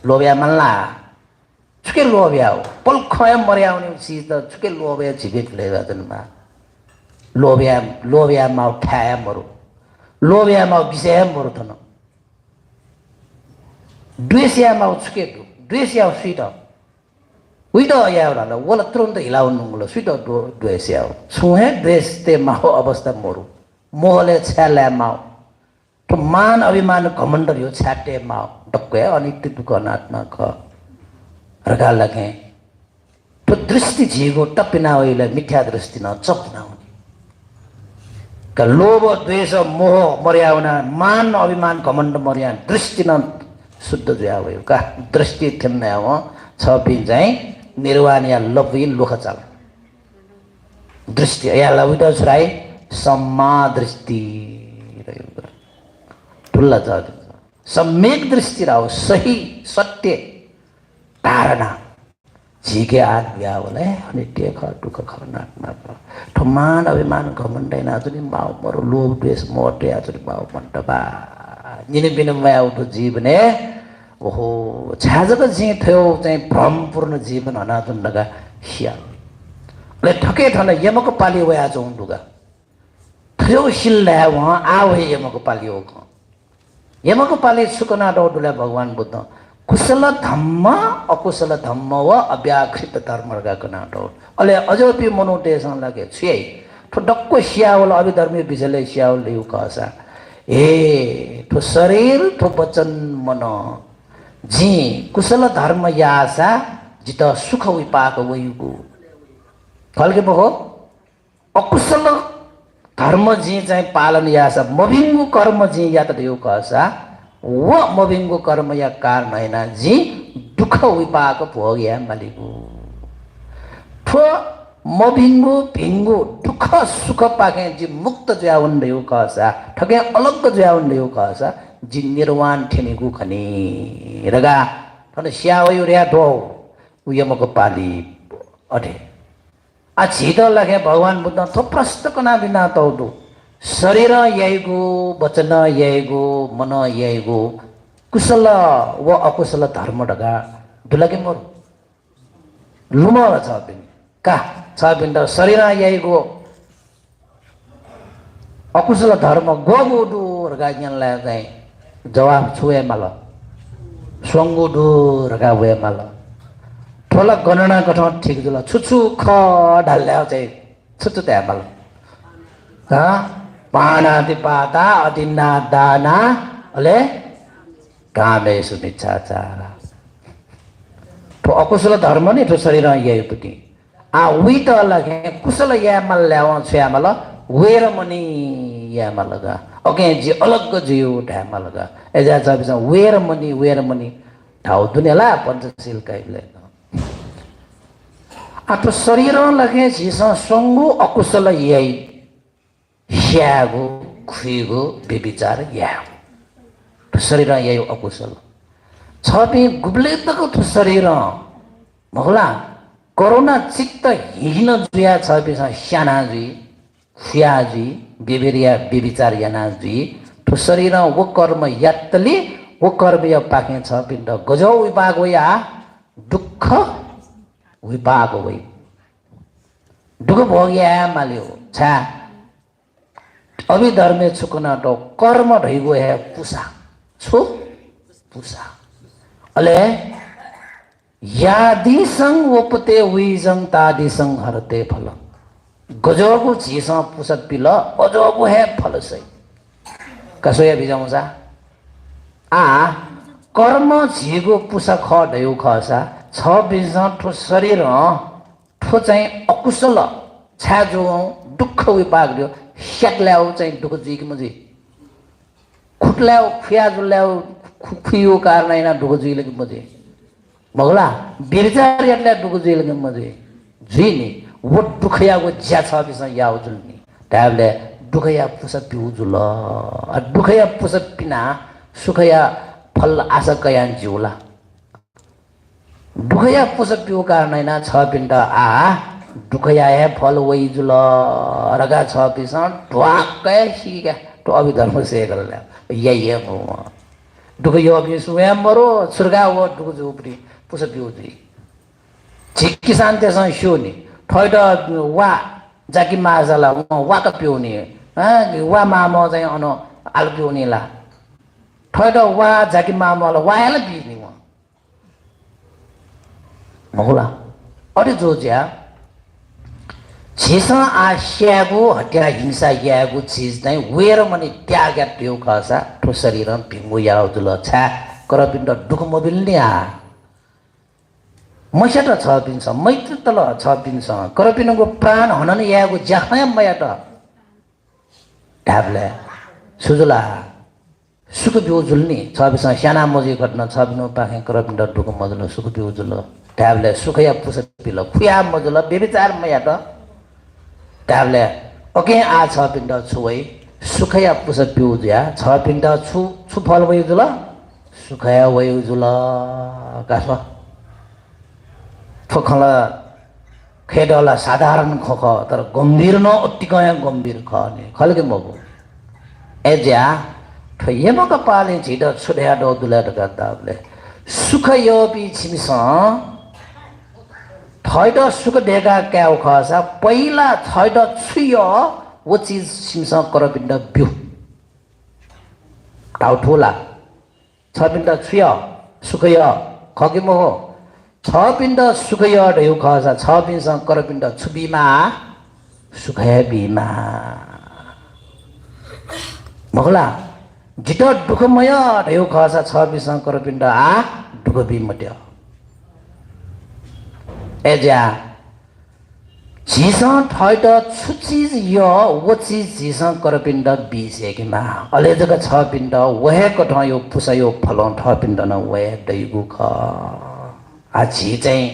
लोभ्या मल्ला सुके लोभ्या हो पल खय मर्याउने चीज त सुके लोभ्या झिके लेगा जन्मा लोभ्या माउ ठाया मरु लोभ्या माउ विषय मरु थन द्वेषया माउ सुके द्वेषया स्वीट उइट यावला ल वला तुरन्त हिलाउनु मुलो स्वीट द्वेषया छुहे द्वेष ते माउ अवस्था मरु मोहले छ्याला माउ तो मान अभिमान घमण्ड यो छ्याटे माउ डक्के अनित्य दुख अनात्मा ख रगा लगे तो दृष्टि झिगो टपिना ओइले मिथ्या दृष्टि न चपना हुने का लोभ द्वेष मोह मर्यावना मान अभिमान घमण्ड मर्या दृष्टि न शुद्ध जुया भयो का दृष्टि थिम्ने हो छपि चाहिँ निर्वाण या लभि लोख चाल दृष्टि या लभि छराई सम्मा दृष्टि ठुल्ला छ सम्यक दृष्टि राव सही सत्य धारणा झिके आद व्यावले अनित्य ख दुःख ख नाटमा ठमान अभिमान घमण्ड नाजुनी माउ मरो लोभ द्वेष मोटे आजुनी माउ मण्डबा निने बिने माउ तो जीवने ओहो छाजक जी थयो चाहिँ भ्रमपूर्ण जीवन अनाजुन लगा हिया ले ठके ठन यमको पाली वया जौ दुगा थयो शिल्ला वहाँ आवे यमको पाली हो यमको पाली सुकना डौडुला भगवान बुद्ध कुशल धम्म अकुशल धम्म व अव्याकृत धर्म रगाको नाटो अले अझ पि मनोटेसन लागे छियै ठो डक्को स्यावल अभिधर्मी बिजले स्यावल लिउ कहसा ए ठो शरीर ठो वचन मन जी कुशल धर्म यासा जित सुख विपाक वयुगु फलके बहो अकुशल धर्म जी चाहिँ पालन यासा मभिंगु कर्म जी या त यो कहसा व मभिंगु कर्म या कारण हैन जी दुख विपाक भोग्या मालिगु ठो मभिंगु भिंगु दुख सुख पाके जी मुक्त ज्यावन यो कहसा ठके अलग ज्यावन यो कहसा जी निर्वाण ठेनेगु खनी रगा थन स्यावयो र्या दो उयमको पाली अठे आ छिद लगे भगवान बुद्ध थो प्रश्न कना बिना तौदु शरीर यहीगो वचन यहीगो मन यहीगो कुशल व अकुशल धर्म ढगा दुलगे मोर लुमर छ बिन का छ बिन शरीर यहीगो अकुशल धर्म गोगो डुर गाज्ञानलाई चाहिँ जवाब छुए माल स्वंगु डुर गा वे माल ठोला गणना गठन ठीक जुल छुछु ख ढाल्ल्या चाहिँ छुछु त्या माल हा पानाति पाता अदिना दाना अले कामे सुमिच्छाचार ठो अकुशल धर्म नि ठो शरीर यहीपट्टि आ उही त लगे कुशल यामल ल्याउ छ्यामल वेर मनी यामल गा ओके जी अलग जियो ढ्यामल गा एजा चाहिँ वेर मनी ठाउ दुनेला पञ्चशील काइले आ ठो शरीर लगे झिस संगु अकुशल यही ह्यागो खुइगो बेविचार यागो शरीर यही अकुशल छपि गुब्ले तक शरीर मगला कोरोना चित्त हिन जुया छपि स्याना जुई खुया जुई बेबेरिया बेविचार याना जुई तो शरीर वो कर्म यात्तली वो कर्म या पाके छपि गजौ विपाक हो या दुःख विपाक हो दुःख भोग्या माल्यो छा अभिधर्मे छुकना तो कर्म ढैगो है पुसा छु पुसा अले यादि संग ओपते विजंग तादि संग हरते फल गजोगु झिसा पुसत पिल अजोगु है फल सही कसोया बिजाउँछ आ कर्म झिगो पुसा ख ढैउ खसा छ बिज ठो शरीर ठो चाहिँ अकुशल छाजो दुःख विपाक दियो स्याक ल्याऊ चाहिँ दुःख जुइक मुझे खुट ल्याऊ खुया जुल ल्याऊ खुयो कारण हैन दुःख जुइले कि मुझे मगला बेचार यातल्या दुःख जुइले कि मुझे जुइनी वो दुखया वो ज्या छ बिस याउ जुल्नी त्याबले दुखया पुस पिउ जुल दुखया पुस पिना सुखया फल आशा कयान जिउला दुखया पुस पिउ कारण हैन छ पिण्ड आ दुखया है फल वही जुल रगा छ पिस ढ्वाक्कै सिका तो अभिधर्म से गरला यही है वो दुख यो अभी स्वयं मरो सुर्गा वो दुख जो उपरी पुस पिउ जी छिक किसान त्यसमा शोनी ठैड वा जाकी माजला वा का पिउने वा मामा चाहिँ अन आल पिउने ला ठैड वा जाकी मामाला वायाला पिउने म मगुला अरे जो ज्या छिस आस्यागो हत्या हिंसा यागो चीज नै वेर मनि त्याग त्यो खसा ठो शरीर भिंगु याउ जुल छा करपिण्ड दुख मोबिल्ने आ मसेट छ पिन्छ मैत्र तल छ पिन्छ करपिनको प्राण हनन यागो ज्याखै मयाट ढाबले सुजुला सुख बिउ जुल्नी छ पिस साना मजी घटना छ बिनु पाखे करपिण्ड दुख मजुल सुख बिउ जुल ढाबले सुखया पुस पिल खुया मजुल बेबिचार मयाट ढाबले ओके आ छ पिण्ड छुवै सुखया पुस पिउ ज्या छ पिण्ड छु फल वइ जुल सुखया वइ जुल कास ठोखला खेडला साधारण खोख तर गम्भीर न अतिकय गम्भीर खने खलके मगु एज्या ठयमक पाले झिड छुड्या दो दुला दगाताबले सुख योपी छिमिस थैड सुख देगा क्याउ खसा पहिला थैड छुयो वो चीज छिमिस करपिण्ड बिउ टाउठोला छपिण्ड छुयो सुख य खगिमो हो छ पिण्ड सुखय ढेउ खसा छ पिण्ड करपिण्ड छुबीमा सुखय बीमा मगला जित दुखमय ढेउ खसा छ पिण्ड करपिण्ड आ दुख बिमट्य एज्या झिस ठैट छु चीज यो वो चीज झिस करपिण्ड बिसेकिमा अलेजक छ पिण्ड वहे कठ यो पुस यो फल ठ पिण्ड न वहे दैगु ख आ झी चाहिँ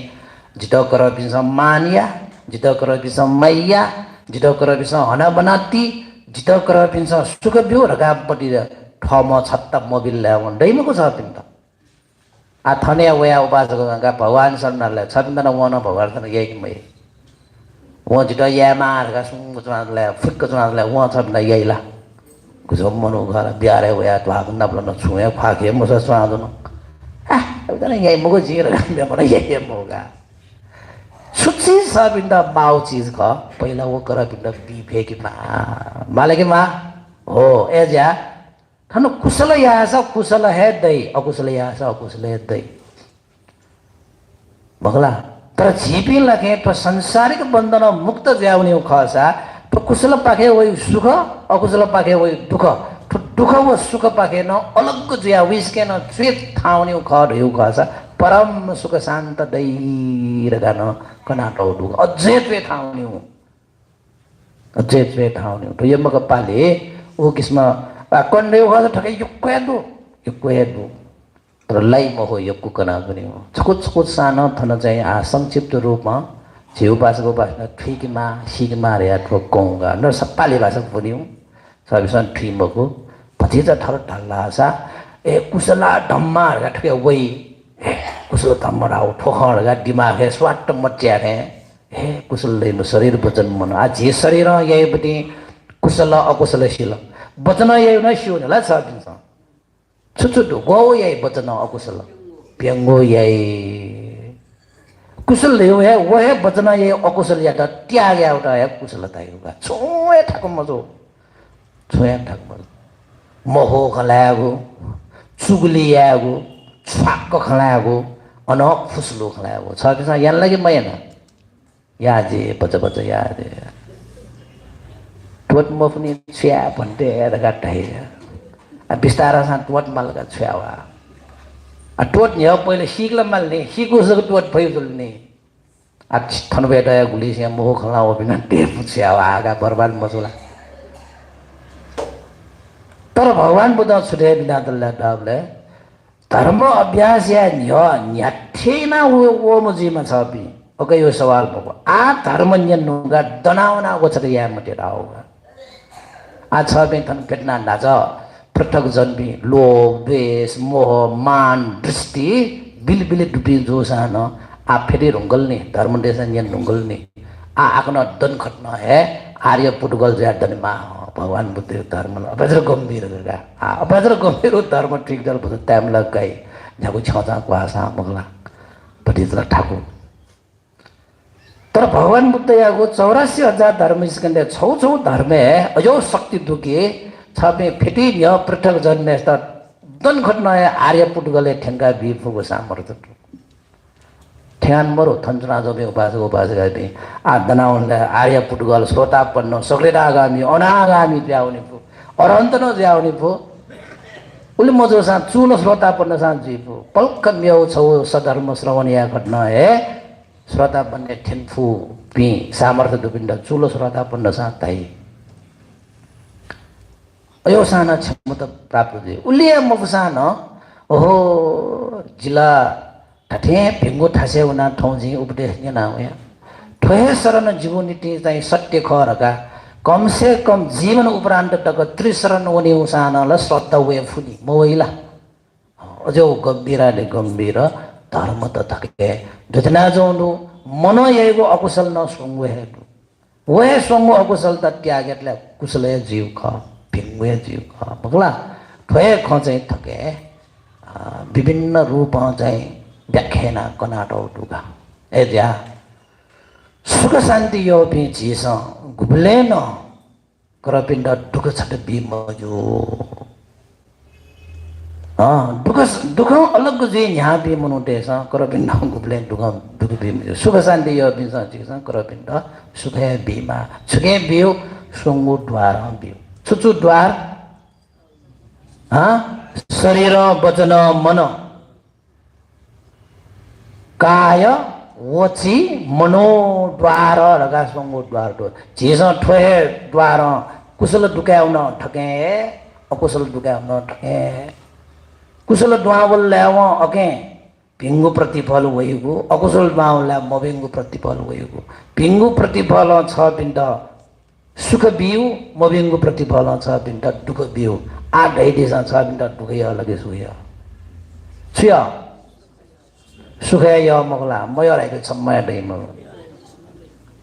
जित कर पिस मानिया जित कर पिस मैया जित कर पिस हना बनाती जित कर पिस सुख बिउ रगापट्टि ठम छत्त मोबिल ल्याउ दैमको छ पिण्ड आ थने वया उपासक गंगा भगवान शरणले छ पिण्ड न वन भगवान सन यही मै वो जित यामा रगा सुंग चुनाले फुटको चुनाले वो छ पिण्ड यहीला गुजो मनु घर बिहारे वया त्वाग नबलन छुए फाके मस स्वादन उतना यही मगो जी रगा बना यही मोगा सुची सा पिण्ड बाउ चीज ख पहिला वो कर पिण्ड बी फेकी मालेके हो एज्या थनु कुशल यास कुशल है दई अकुशल यास अकुशल है दई बगला तर झिपी लखे तो संसारिक बंधन मुक्त ज्याउने खसा तो कुशल पाखे वही सुख अकुशल पाखे वही दुख दुख व सुख पाखे न अलग ज्या विस्के न चेत ठाउने खर हेउ खसा परम सुख शान्त दै रगान कनाटो दुख अझै चेत ठाउने तो यमक पाले ओ किस्म कन्डे खसा ठकै युक्वेदु तर लाई म हो यक्कु कना पनि हो छकुत सानो थन चाहिँ आ संक्षिप्त रूपमा झेउ भाषाको भाषा ठिकमा सिगमा रे ठो कौंगा न सपाली भाषा बोल्यौ सबिसन ठिमको भतिजा ठर ढल्लासा ए कुशला धम्मा रे ठके वई कुशल धम्मराउ ठोखरगा दिमाग है स्वाट मच्या है हे कुशल लेनु शरीर वचन मन आ जे शरीर यहीपट्टि कुशल अकुशल शील वचन यही न शिवला छ दिन्छ छुछु गौ यही वचन अकुशल प्यंगो यही कुशल लेउ है वो है वचन यही अकुशल या त त्याग एउटा है कुशलता योगा छोए ठाको मजो छोया ठाक मजो मोहो खलागो चुगली यागो छाक्क खलागो अन फुसलो खलागो छ कि यहाँ लागि मैन याजे बच यादे टोट म पनि छ्या भन्थे गाटाइ बिस्तारा सा टोट मालका छ्यावा आ टोट नि पहिले सिक्ला माल्ने सिकुसको टोट फैजुल्ने आ थन बेटा गुली से मोह खला हो बिना टेप छ्यावा आगा बर्बाद मसुला तर भगवान बुद्ध छुटे बिना दल्ला डाबले धर्म अभ्यास या न्याठेना वो मुझीमा छ भी ओके यो सवाल भएको आ धर्म न्यनुगा दनावना गोचर या मटेर होगा आ छ भी थन पेटना नाच पृथक जन्मी लोभ द्वेष मोह मान दृष्टि बिल बिल डुबी जो सान आ फेरि रुंगल ने धर्म देश न्यन रुंगल ने आ आकन दन खट्न है आर्य पुटगल जा दनमा भगवान बुद्ध धर्म अपात्र गंभीर गगा आ अपात्र गंभीर धर्म ठीक दल बुद्ध टाइम लग गई जाको छचा क्वासा मगला पटितला ठाकुर तर भगवान बुद्ध याको 84,000 धर्म स्कंदे छौ छौ धर्म है अजो शक्ति दुके छबे फेटी य पृथक जन्मे त दन खट्न है आर्य पुटगले ठेंगा बी फुगो सामर्थ ठ्यान मरो थन्चना जबे उपासक गए आ दनाउनले आर्य पुटगल श्रोतापन्न सगले आगामी अनागामी ल्याउने पो अरन्त न ल्याउने पो उले मजो सा चुलो श्रोतापन्न सा जीपो पल्क म्याउ छौ सधर्म श्रवण या घटना है श्रोतापन्न ठेनफु पि सामर्थ्य दुपिण्ड चुलो श्रोतापन्न सा ताई अयो साना क्षमता प्राप्त जे उले मफसान ओहो जिल्ला ठठे भिंगो ठासे उना ठौजी उपदेश ना होया ठोहे शरण जीवनीति चाहिँ सत्य खरका कम से कम जीवन उपरांत तक त्रिशरण उनी उसानल श्रद्धा वे फुनी मोइला अजो गंभीरले गंभीर धर्म त थके दुजना जोनु मन येगो अकुशल न सोंगवे है वे सोंगो अकुशल त त्यागेतले कुशले जीव ख भिंगवे जीव ख बगला ठोहे ख चाहिँ थके विभिन्न रूप चाहिँ व्याख्याना कनाटो टुका ए जा सुख शांति यो भी चीज गुबले न करपिंड दुख छट भी मजो दुख अलग जे यहाँ भी मनुते सा करपिंड गुबले दुख भी मजो सुख शांति यो भी चीज करपिंड सुखे बीमा सुखे बियो सोंगु द्वार बियो सुचु द्वार शरीर वचन मन काय वची मनोद्वार रगा सोंगो द्वार तो चीज ठोहे द्वार कुशल दुकाउन ठके अकुशल दुकाउन ठके कुशल द्वावल ल्याव अके भिंगु प्रतिफल वइगु अकुशल द्वावल मभिंगु प्रतिफल वइगु भिंगु प्रतिफल छ बिन्द सुख बिउ मभिंगु प्रतिफल छ बिन्द दुख बिउ आ ढैदिस छ बिन्द दुखै अलगे सुय सुय सुखे यो मगला मयो राइको समय दैम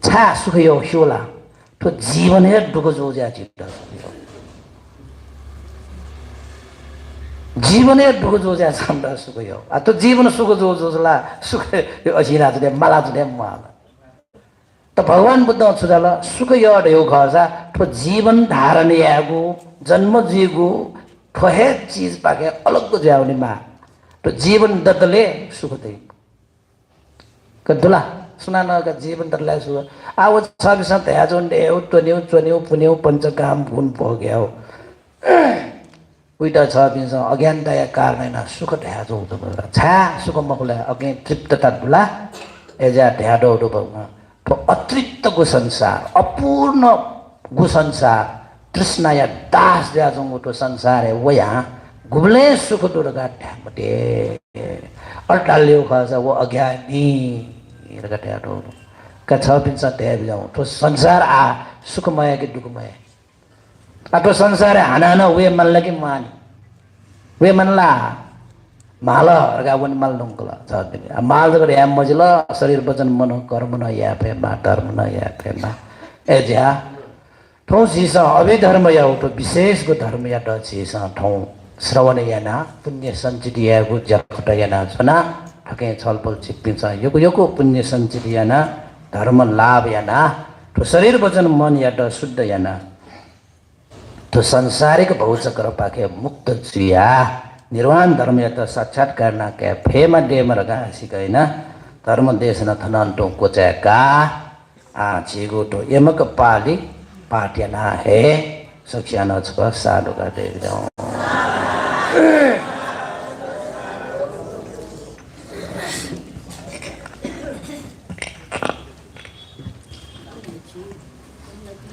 छा सुखे यो हिउला तो जीवन है दुख जो जा चित्त जीवन है दुख जो जा छन्द सुख यो आ तो जीवन सुख जो जोला सुख असिरा जले माला जले माल तो भगवान बुद्ध छुजाला सुख यो यो खसा तो जीवन धारण यागु जन्म जीगु ठहे चीज पाके अलग जाउने मा तो जीवन ददले सुख दे कदुला सुना न का जीवन ददले सुख आ वो छबिस त्या जोन देउ त्वन्यु पुन्यु पंचकाम गुण भोग्याउ उइटा छबिस अज्ञानता या कारण सुख त्या जो त छा सुख मखला अगे तृप्तता दुला एजा त्या दो तो अतृप्त गु संसार अपूर्ण गु संसार तृष्णा या दास जा जों तो संसार है वो यहाँ गुबले सुख दुर्गा ठ्यामटे अल्टाल्यो खासा वो अज्ञानी रगा ठ्याटो का छ पिन्छ त्यहाँ जाउँ तो संसार आ सुखमय कि दुखमय आ तो संसार हाना न वे मनला कि मानी वे मनला माल रगा वन माल नंगला छ दिन माल जगर या मजला शरीर वचन मन कर्म न या पे मा धर्म न या पे मा ए जा ठौ सीसा अवे धर्म या तो विशेष को धर्म या त सीसा ठौ श्रवण याना पुण्य सञ्चित यागु जखट याना छना ठके छलपल चिप्पिन्छ योको पुण्य सञ्चित याना धर्म लाभ याना तो शरीर वचन मन या त शुद्ध याना तो सांसारिक भौचक्र पाके मुक्त जुया निर्वाण धर्म या त साक्षात्कार ना के फेमा डेम रगा सिकैना धर्म देश न थनन्तो कोचका आ छिगो तो यमक पाली पाट्याना हे सक्षाना छ साधु का दे जाऊ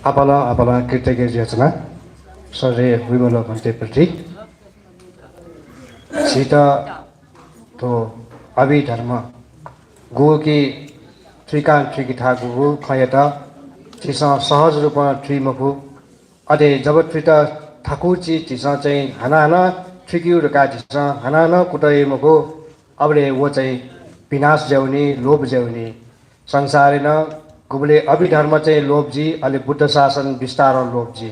आपला कृतज्ञ याचना सर्रे विमल भन्टेप्रति सीता तो अभी धर्म गो की त्रिकान त्रिकी था गो खयता चिसा सहज रूपमा त्रिमफु अदे जब त्रिता ठाकुरची चिसा चाहिँ हनाना त्रिकिउरका चिसा हनाना कुटै मको अबले वो चाहिँ विनाश ज्याउनी लोभ ज्याउनी संसारेन गुबले अभिधर्म चाहिँ लोभजी अलि बुद्ध शासन विस्तार लोभजी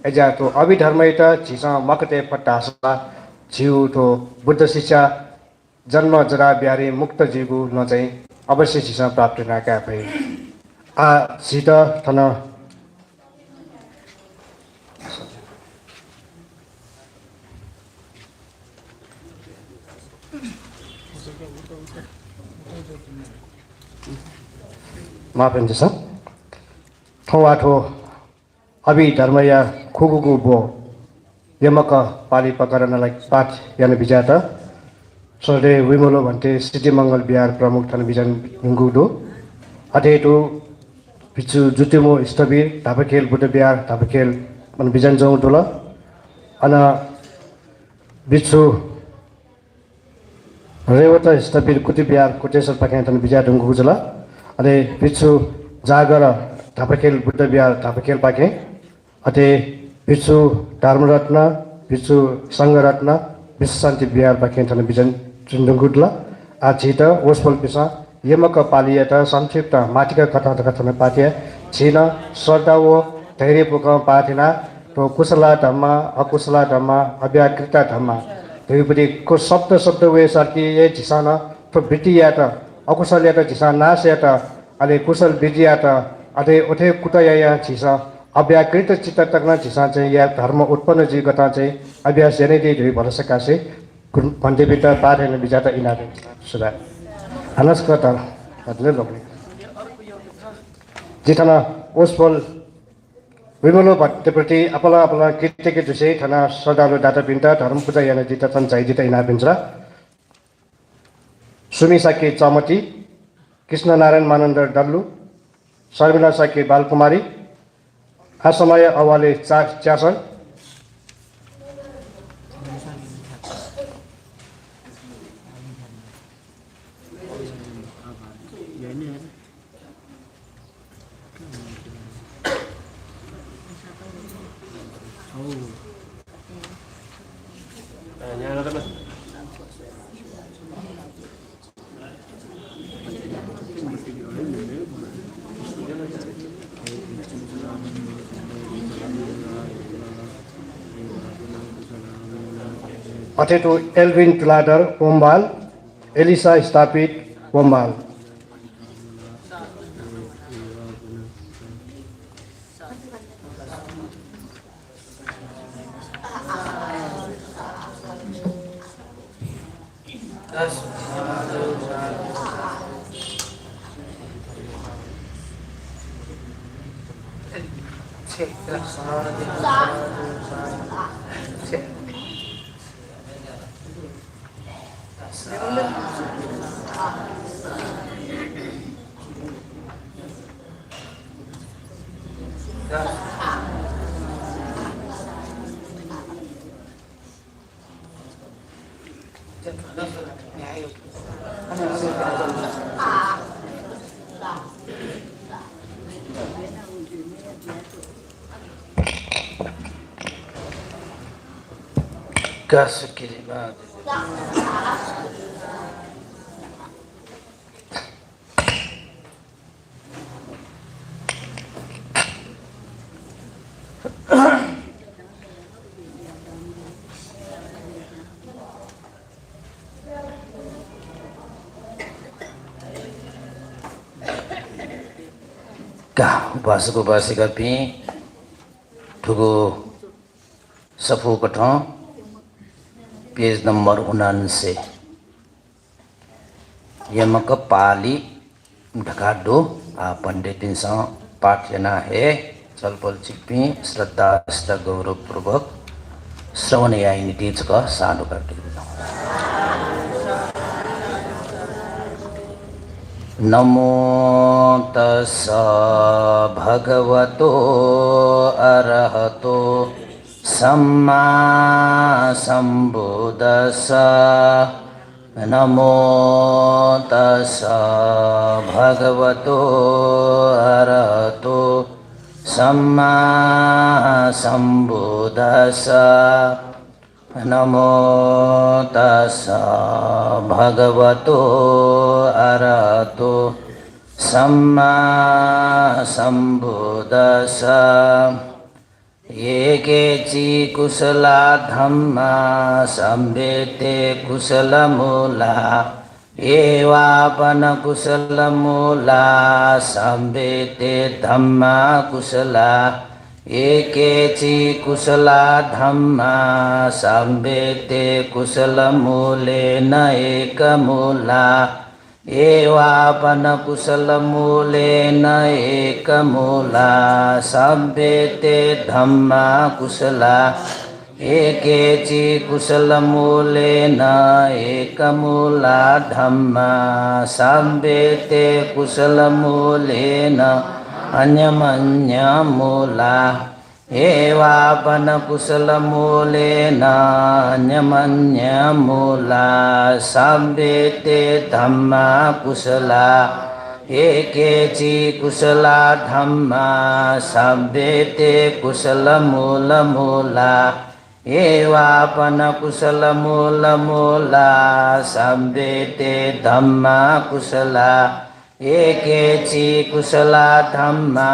एजा तो अभिधर्म त चिसा मकते पट्टासा जिउ तो बुद्ध शिक्षा जन्म जरा ब्यारे मुक्त जीवु न चाहिँ अवश्य चिसा प्राप्त नका भए आ सीता थन माफन जसा थवाठो अभी धर्मया खुगुगु बो यमक पाली पकरनलाई पाठ यान बिजाता सरे विमलो भन्टे सिद्धि मङ्गल बिहार प्रमुख थन बिजन गुडो अटेटो पिछु जुतेमो स्थबीर धापखेल बुद्ध बिहार धापखेल मन बिजन जौ दोला अना बिछु रेवता स्थबीर कुति बिहार कुटेश्वर पखान थन बिजा ढुङ्गु जला अरे बिछु जागर धापखेल बुद्ध बिहार धापखेल पाके अटे बिछु धर्मरत्न बिछु संघरत्न विश्व शान्ति बिहार पाके थन बिजन चुन्दुगुडला आजित ओस्पल पिसा यमक पालियता संक्षिप्त माटिका कथा कथन पाठ्य छिन श्रद्धा वो धैर्य पुक पाठिना तो कुशला धम्म अकुशला धम्म अव्याकृत धम्म दुईपट्टि को शब्द शब्द वे सर्की ये झिसान तो वृत्ति या त अकुशल या त झिसान नाश या त अले कुशल विधि या त अथे उठे कुट या झिसा अव्याकृत चित्त तकना झिसा चाहिँ या धर्म उत्पन्न जीवगता चाहिँ अभ्यास जनै दे दुई वर्ष कासे भन्दै बिता पाठेन बिजाता इनादे सुधा अनस्कता अदले लोग्ने जितना ओस्पल विमलो भट्टप्रति अपला अपला कितेके जुसे थना श्रद्धालु दाता पिन्ता धर्म पूजा याना जिता तन चाहिँ जिता इना पिन्जरा सुमी साके चमती कृष्ण नारायण मानन्द डल्लु शर्मिला साके बालकुमारी आसमय अवाले च्यासन अथेटो एल्विन टुलाडर पोम्बाल एलिसा स्थापित पोम्बाल Kasukirima. Basuku basika pi Tugu Safu Patong page number 79 यमक पाली ढकाडो पंडितिन पाठ लेना है चलपल चिप्पी श्रद्धा गौरव पूर्वक श्रवण याई नीति का साधु करते नमो तस्स भगवतो अरहतो सम्मा सम्बुद्धस्स नमो तस्स भगवतो अरहतो सम्मा सम्बुद्धस्स नमो तस्स भगवतो अरहतो सम्मा सम्बुद्धस्स ये केचि कुशला धम्मा संवेते कुशलमूला एवापन कुशलमूला संवेते धम्मा कुशला ये केचि कुशला धम्मा संवेते कुशलमूलेन एकमूला एवापन कुशलमूलेन एकमूला संवेते धम्मा कुशला एकेचि कुशलमूलेन एकमूला धम्मा संवेते कुशलमूलेन अन्यमन्यमूला एवापन कुशलमूलेन अन्यमन्यमूला संवेते धम्मा कुशला एकेचि कुशला धम्मा संवेते कुशलमूलमूला एवापन कुशलमूलमूला संवेते धम्मा कुशला एकेचि कुशला धम्मा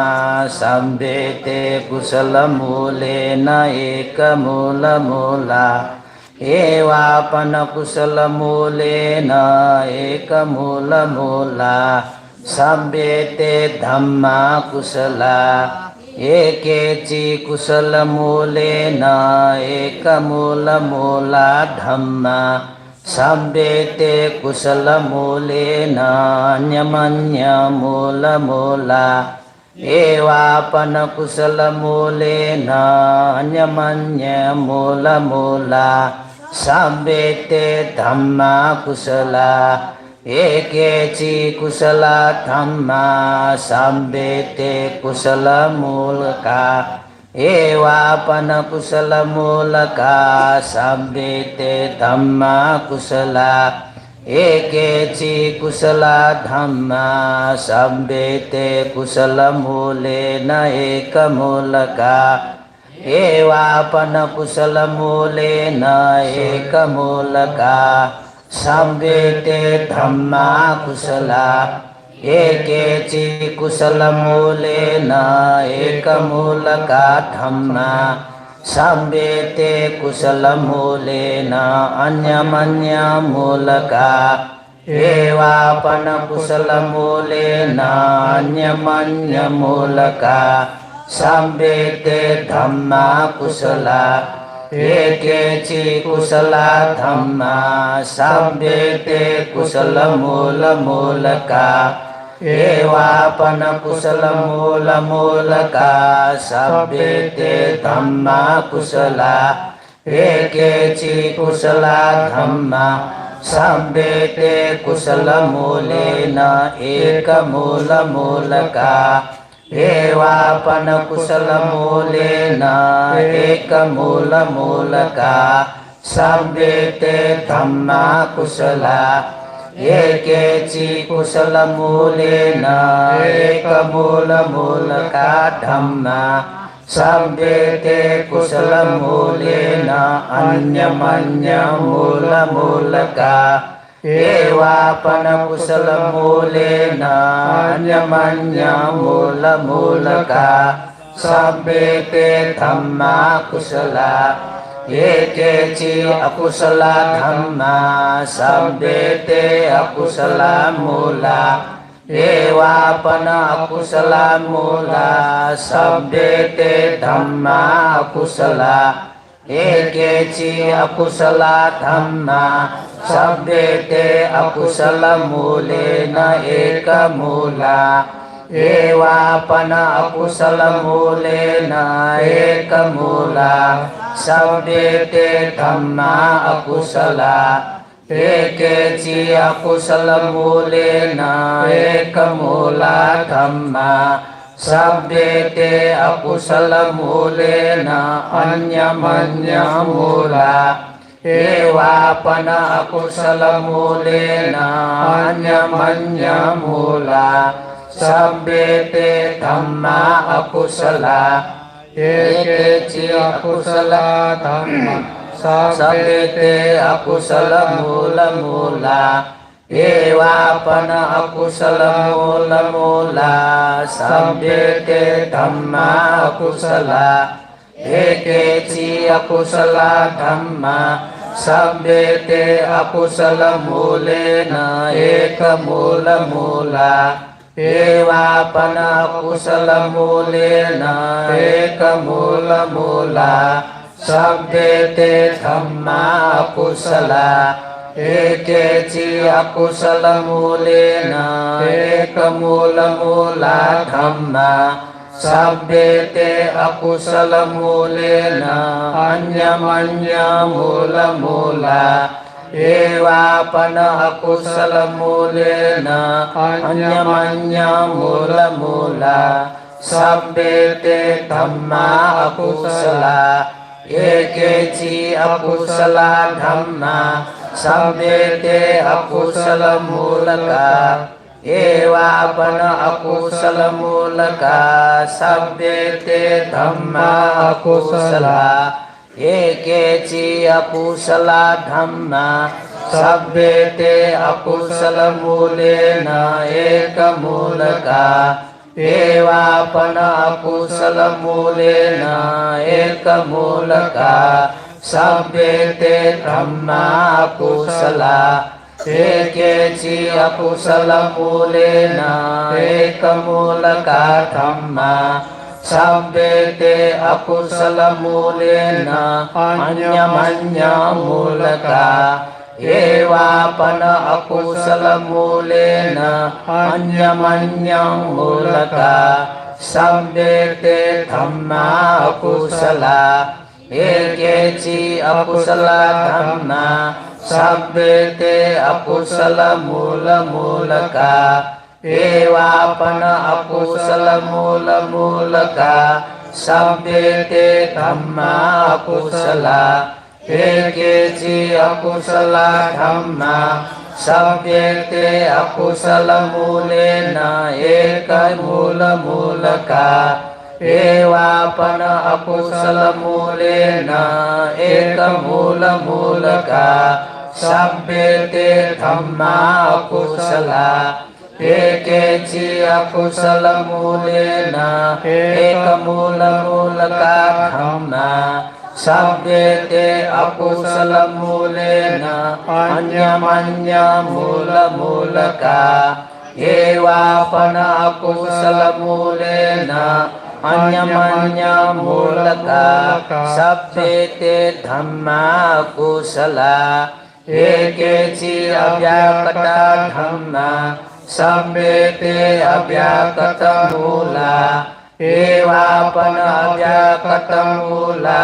संवेते कुशलमूलेन एकमूलमूला एवापन कुशलमूलेन एकमूलमूला संवेते धम्मा कुशला एकेचि कुशलमूलेन एकमूलमूला धम्मा संवेते कुशलमूलेन अन्यमन्यमूलमूला एवापन कुशलमूलेन अन्यमन्यमूलमूला संवेते धम्मा कुशला एकेचि कुशला धम्मा संवेते कुशलमूलका एवापन कुशलमूलका संवेते धम्मा कुशला एकेचि कुशला धम्मा संवेते कुशलमूलेन एकमूलका एवापन कुशलमूलेन एकमूलका संवेते धम्मा कुशला एकेचि कुशलमूलेन एकमूलका धम्मा संवेते कुशलमूलेन अन्यमन्यमूलका एवापन कुशलमूलेन अन्यमन्यमूलका संवेते धम्मा कुशला एकेचि कुशला धम्मा संवेते कुशलमूलमूलका एवापन कुशलमूलमूलका संवेते धम्मा कुशला एकेचि कुशला धम्मा संवेते कुशलमूलेन एकमूलमूलका एवापन कुशलमूलेन एकमूलमूलका संवेते धम्मा कुशला एकेचि कुशलमूलेन एकमूलमूलका धम्मा संवेते कुशलमूलेन अन्यमन्यमूलमूलका एवापन कुशलमूलेन अन्यमन्यमूलमूलका संवेते धम्मा कुशला एकेचि अकुशला धम्मा संवेते अकुशला मूला एवापन अकुशला मूला संवेते धम्मा अकुशला एकेचि अकुशला धम्मा संवेते अकुशलमूलेन एकमूला एवापन अकुशलमूलेन एकमूला संवेते धम्मा अकुशला एकेचि अकुशलमूलेन एकमूला धम्मा Sabbete akusala mulena anyamanya mula Ewa pana akusala mulena anyamanya mula Sabbete dhamma akusala Ekeci akusala dhamma Sabbete akusala mula Ewa pana akusala mula Sabbete dhamma akusala Ekeci akusala dhamma Sabbete akusala mulena eka mula Ewa pana akusala mulena eka mula Sabbete dhamma akusala Ekeci akusala mulena eka mula dhamma Sabbete akusala mulena anyamanya mula Ewa pana akusala mulena anyamanya mula Sabbete dhamma akusala Ekeci akusala dhamma Sabbete akusala mulaka Ewa pana akusala mulaka Sabbete dhamma akusala Ekeci akusala dhamma Sabbete akusala mulena eka mulaka Ewa pana akusala mulena eka mulaka Sabbete dhamma akusala Ekeci akusala mulena eka mulaka dhamma Sabbete akusala mulena anyamanya mulaka Ewa pana akusala mulena anyamanya mulaka Sabbete dhamma akusala Ekeci akusala dhamma Sabbete akusala mulaka Ewa pana akusala mulaka Sabbete dhamma akusala Ekeci akusala dhamma Sabbete akusala mulena eka mulaka Ewa pana akusala mulena eka mulaka Sabbete dhamma akusala Ekeci akusala mulena eka mulaka dhamma Sabbete akusala mulena anyamanya mulaka Ewa pana akusala mulena anyamanya mulaka Sabbete dhamma akusala Ekeci avyakata dhamma Sabbete avyakata mula Ewa pana avyakata mula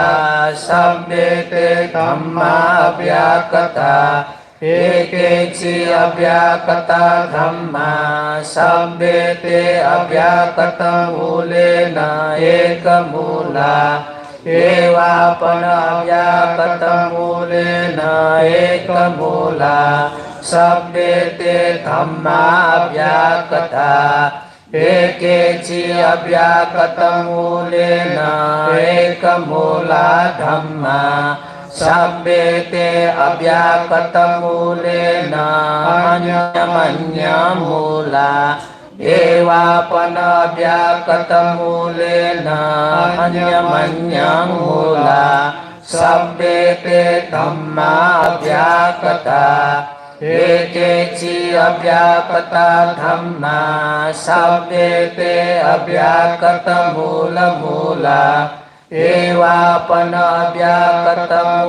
Sabbete dhamma avyakata Ekeci avyakata dhamma Sabbete avyakata mulena eka mula Ewa pana avyakata mulena eka mula Sabbete dhamma avyakata Ekeci avyakata mulena eka mula dhamma Sabbete avyakata mulena anyamanya mula Ewa pana avyakata mulena anyamanya mula Sabbete dhamma avyakata Ekeci avyakata dhamma Sabbete avyakata mula Ewa pana avyakata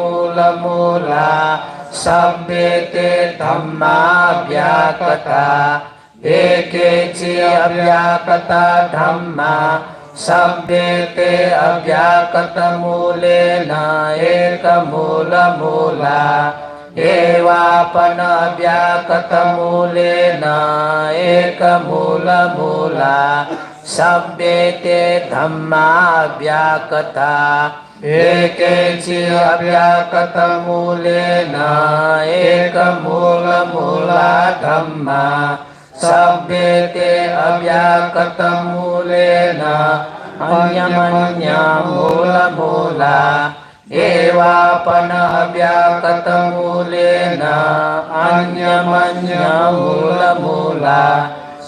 mula Sabbete dhamma avyakata Ekeci avyakata dhamma Sabbete avyakata mulena eka mula Ewa pana avyakata mulena eka mula Sabbete dhamma vyakata Ekenci avyakata mulena Eka mula mula dhamma Sabbete avyakata mulena Anyamanya mula mula Ewa pana avyakata mulena Anyamanya mula mula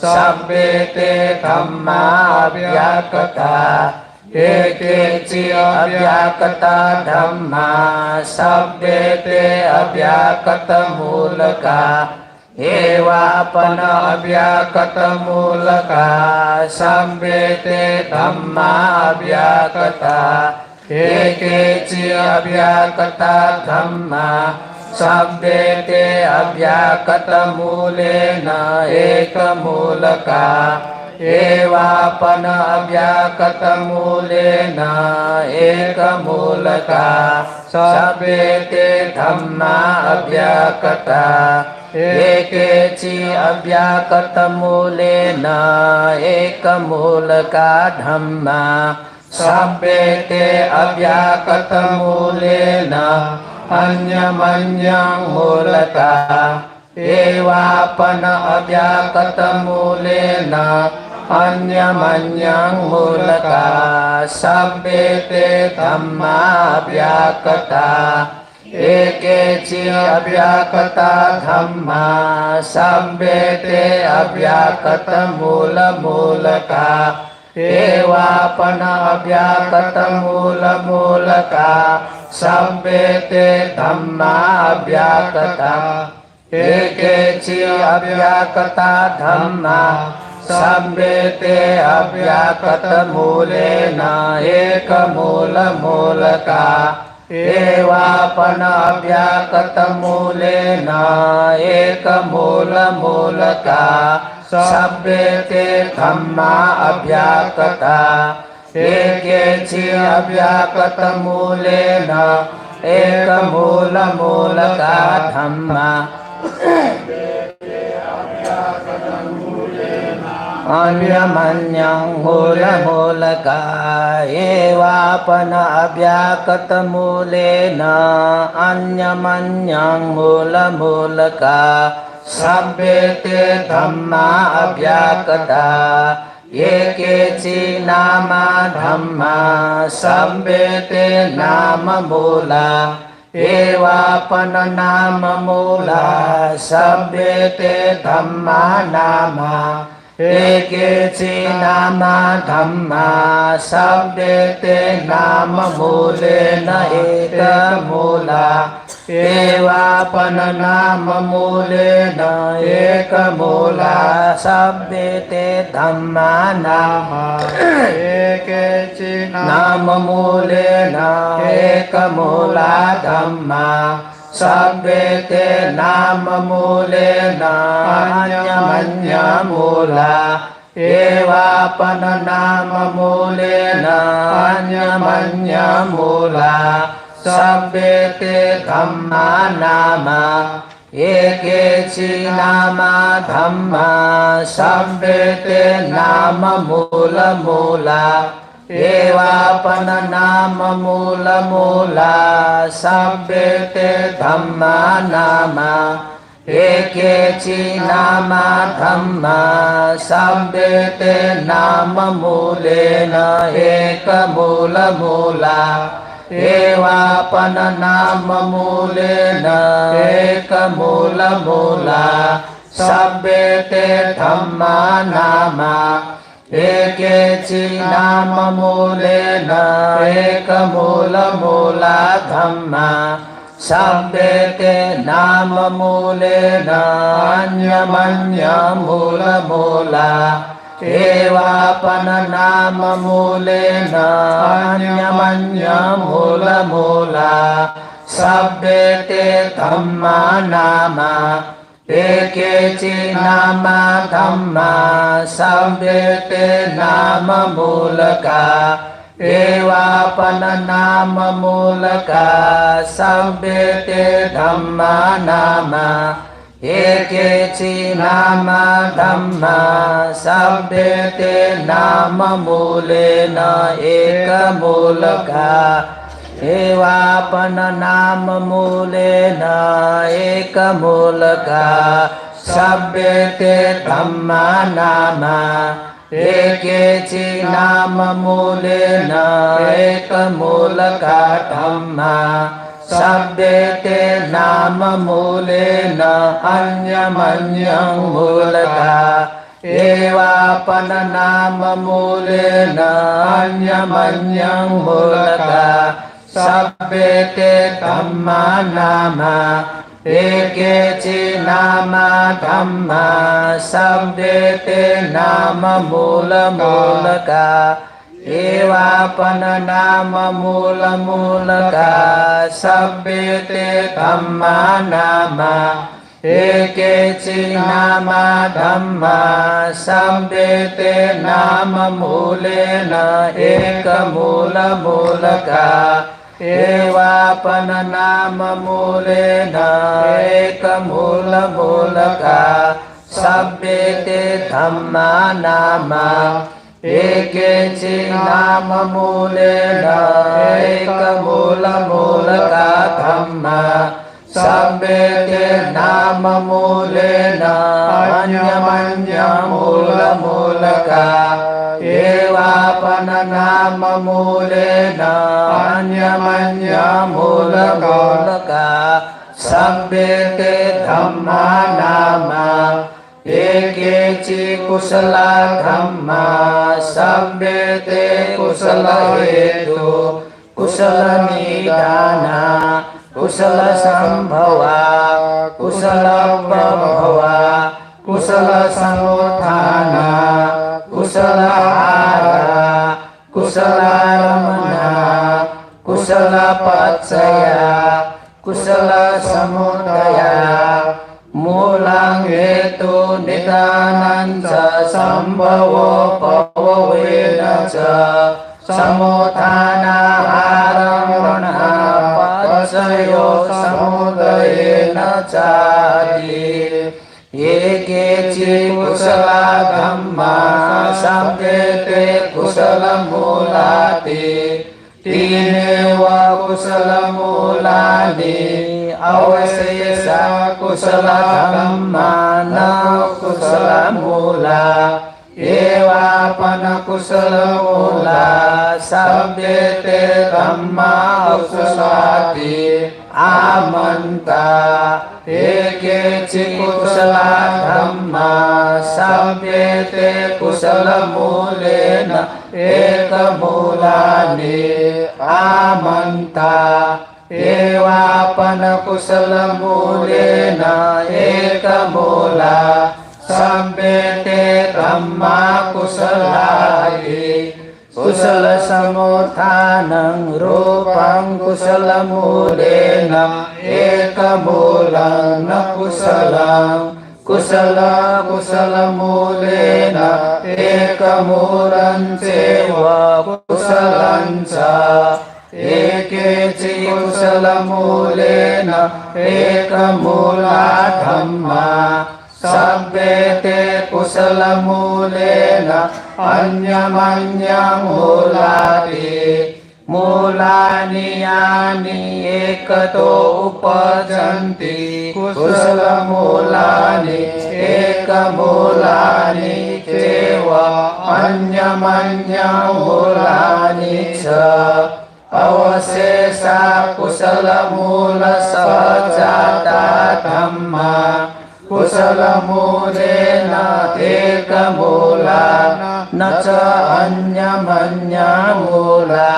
Sabbete dhamma avyakata Ekeci avyakata dhamma Sabbete avyakata mulaka Ewa pana avyakata mulaka Sabbete dhamma avyakata Ekeci avyakata dhamma Sabbete avyakata mulena Eka mulaka Ewa pana avyakata mulena Eka mulaka Sabbete dhamma avyakata Ekeci avyakata mulena Eka mulaka dhamma Sabbete avyakata mulena Anyamanyang mulaka Ewa pana avyakata mulena Anyamanyang mulaka Sabbete dhamma avyakata Ekeci avyakata dhamma Sabbete avyakata mula mulaka Ewa pana avyakata mula mulaka Sabbete dhamma avyakata Ekeci avyakata dhamma Sabbete avyakata mulena Eka mula mulaka Ewa pana avyakata mulena Eka mula mulaka Sabbete dhamma avyakata Ekeci avyakata mulena Eka mula mulaka dhamma Anyamanyang mula mulaka Ewa pana avyakata mulena Anyamanyang mula mulaka Sabbete dhamma avyakata Ekeci nama dhamma Sabbete nama mula Ewa pana nama mula Sabbete dhamma nama Ekeci nama dhamma Sabbete nama mulena Eka mula Ewa pana nama mulena Eka mula Sabbete dhamma nama Ekeci nama mulena Eka mula dhamma Sabbete nama mulena Anyamanya mula Ewa pana nama mulena Anyamanya mula Sabbete dhamma nama Ekeci nama dhamma Sabbete nama mula mula Ewa pana nama mula mula Sabbete dhamma nama Ekeci nama dhamma Sabbete nama mulena Eka mula mula Ewa pana nama mulena Eka mula mula Sabbete dhamma nama Ekeci nama mulena Eka mula mula dhamma Sabbete nama mulena Anyamanya mula mula Ewa pana nama mulena Anyamanya mula mula Sabbete dhamma nama Ekeci nama dhamma Sabbete nama mulaka Ewa pana nama mulaka Sabbete dhamma nama एकेचि नाम धम्मा सभ्यते नाम मूलेन एकमूलका एवापन नाम मूलेन एकमूलका सभ्यते धम्मा नाम एकेचि नाम मूलेन एकमूलका धम्मा सभ्यते नाम मूलेन अन्यमन्यं मूलका एवापन नाम मूलेन अन्यमन्यं मूलका सभ्यते धम्मा नाम एकेचि नाम धम्मा सभ्यते नाम मूलका एवापन नाम मूलका सभ्यते धम्मा नाम एकेचि नाम धम्मा सभ्यते नाम मूलेन एकमूलका एवापन नाम मूलेन एकमूलका सभ्यते धम्मा नाम एकेचि नाम मूलेन एकमूलका धम्मा सभ्यते नाम मूलेन अन्यमन्यं मूलका एवापन नाम मूलेन अन्यमन्यं मूलका सभ्यते धम्मा नाम एकेचि कुशल धम्मा सभ्यते कुशल हेतु कुशल निदाना कुशल संभवा कुशल प्रभवा कुशल समुत्थाना कुशल आहारा कुशल रमणा कुशल पचया कुशल समुदया मूलं हेतु निदानं च संभवो पवेन च समुत्थानाहारं पचयो समुदयेन चादि एकेचि कुशल धम्मा सभ्यते कुशल मूलाति तीनेव कुशल मूलानि अवशेषा कुशल धम्मा न कुशल मूला एवापन कुशल मूला सभ्यते धम्मा कुशलाति आमन्ता एकेचि कुशल धम्मा सभ्यते कुशल मूलेन एकमूलानि आमन्ता एवापन कुशल मूलेन एकमूला सभ्यते धम्मा कुशलानि कुशल समुत्थानं रूपं कुशल मूलेन एकमूलं न कुशलं कुशल मूलेन एकमूलं चैव कुशलं च एकेचि कुशल मूलेन एकमूला धम्मा सभ्यते कुशल मूलेन अन्यमन्यं मूलानि मूलानि यानि एकतो उपजन्ति कुशल मूलानि एकमूलानि चैव अन्यमन्यं मूलानि च अवशेषा कुशल मूल सजाता धम्मा कुशल मूलेन एकमूला न च अन्यमन्या मूला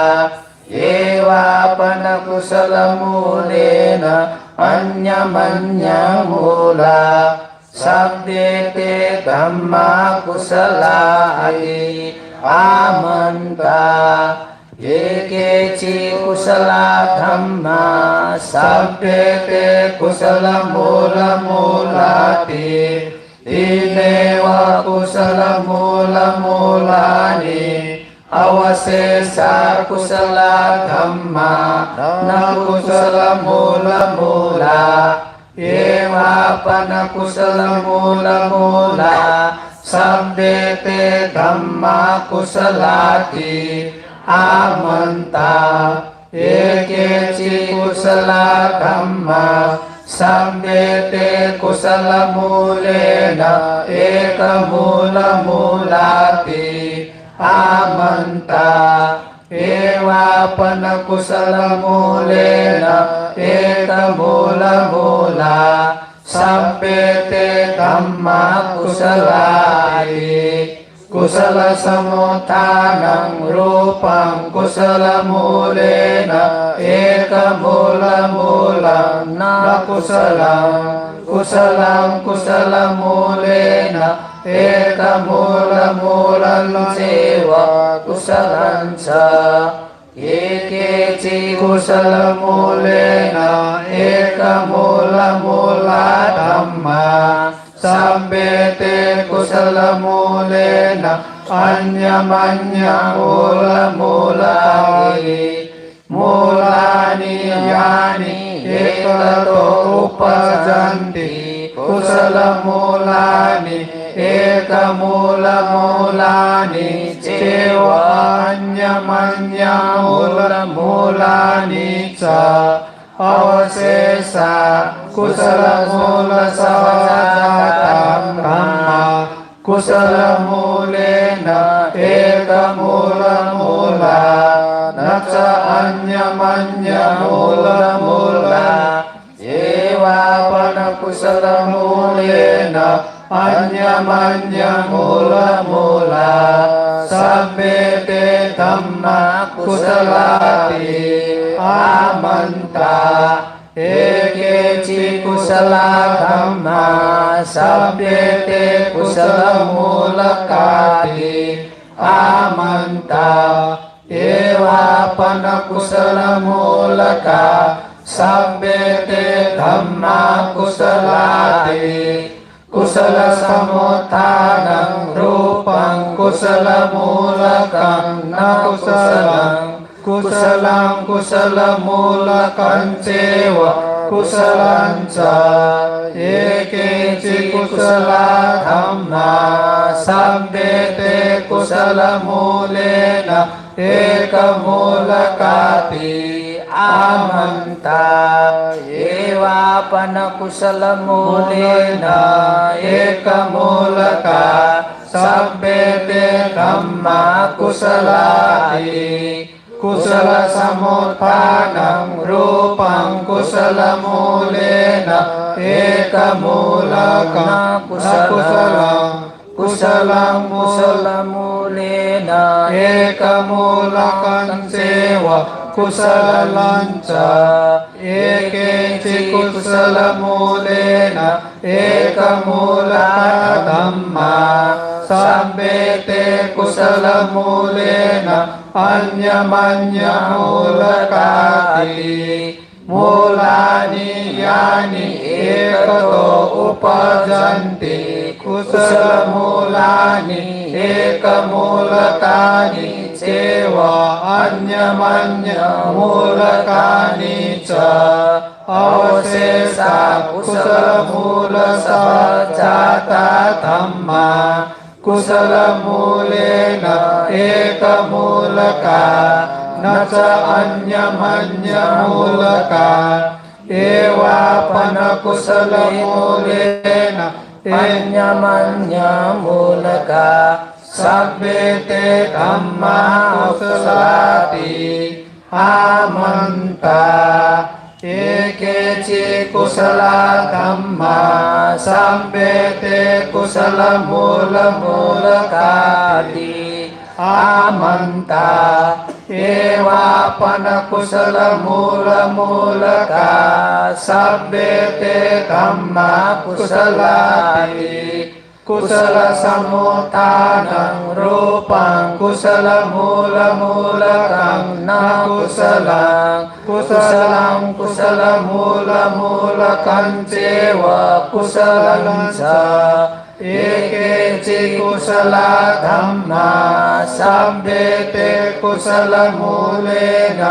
एवापन कुशल मूलेन अन्यमन्या मूला सभ्यते धम्मा कुशलानि आमन्ता एकेचि कुशल धम्मा सभ्यते कुशल मूलाति तीनेव कुशल मूलानि अवशेषा कुशल धम्मा न कुशल मूला एवापन कुशल मूल मूला शब्दे ते धम्मा कुशलाति आमन्ता एकेचि कुशला धम्मा शब्दे ते कुशल मूलेन एक मूल मूलाति आमन्ता एवापन कुशल मूलेन एक मूल मूला सभ्यते धम्मा कुशलाति कुशल समुत्थानं रूपं कुशल मूलेन एक मूल मूलं न कुशलं कुशलं कुशल मूलेन एक मूल मूलं चैव कुशलं च एकेचि कुशल मूलेन एक मूल मूला धम्मा सभ्यते कुशल मूलेन अन्यमन्य मूल मूलानि मूलानि यानि एकतो उपजन्ति कुशल मूलानि एक मूल मूलानि चैव अन्यमन्य मूल मूलानि च अवशेषा कुशल मूल सहजातं ब्रह्म कुशल मूलेन एक मूल मूला न च अन्यमन्य मूल मूला एवापन कुशल मूलेन अन्यमन्य मूल मूला सभ्यते धम्मा कुशलाति आमन्ता एकेचि कुशला धम्मा सभ्यते कुशल मूलकाति आमन्ता एवापन कुशल मूलका सभ्यते धम्मा कुशलाति कुशल समुत्थानं रूपं कुशल मूलकं न कुशलं कुशलं कुशल मूलकं चैव कुशलं च एकेचि कुशला धम्मा सभ्यते कुशल मूलेन एक मूलकाति आमन्ता एवापन कुशल मूलेन एक मूलका सभ्यते धम्मा कुशलाति कुशल समुत्थानं रूपं कुशल मूलेन एक मूलकं कुशलं कुशलं कुशल मूलेन एक मूलकं चैव कुशलं च एकेचि कुशल मूलेन एक मूलका धम्मा सभ्यते कुशल मूलेन अन्यमन्य मूलकाति मूलानि यानि एकतो उपजन्ति कुशल मूलानि एक मूलकानि चैव अन्यमन्य मूलकानि च अवशेषा कुशल मूल सहजाता धम्मा कुशल मूलेन एक मूलका न च अन्यमन्य मूलका एवापन कुशल मूलेन अन्यमन्य मूलका सभ्यते धम्मा कुशलाति आमन्ता एकेचि कुशला धम्मा सभ्यते कुशल मूल मूलकाति आमन्ता एवापन कुशल मूल मूलका सभ्यते धम्मा कुशलाति कुशल समुत्थानं रूपं कुशल मूल मूलकं न कुशलं कुशलं कुशल मूल मूलकं चैव कुशलं च एकेचि कुशला धम्मा सभ्यते कुशल मूलेन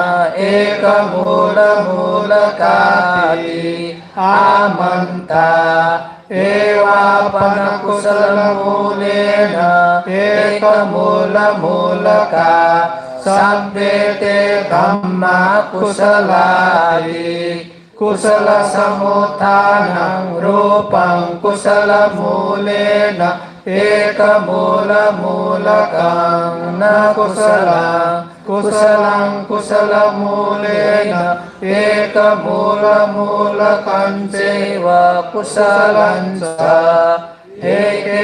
एक मूल मूलकाति आमन्ता एवापनकुशलमूलेन एकमूलमूलका सभ्येते धम्मा कुशलानि कुशलसमुत्थानं रूपं कुशलमूलेन एकमूलमूलकं न कुशलं कुशलमूलेन एकमूलमूलकं चैव कुशलं च एके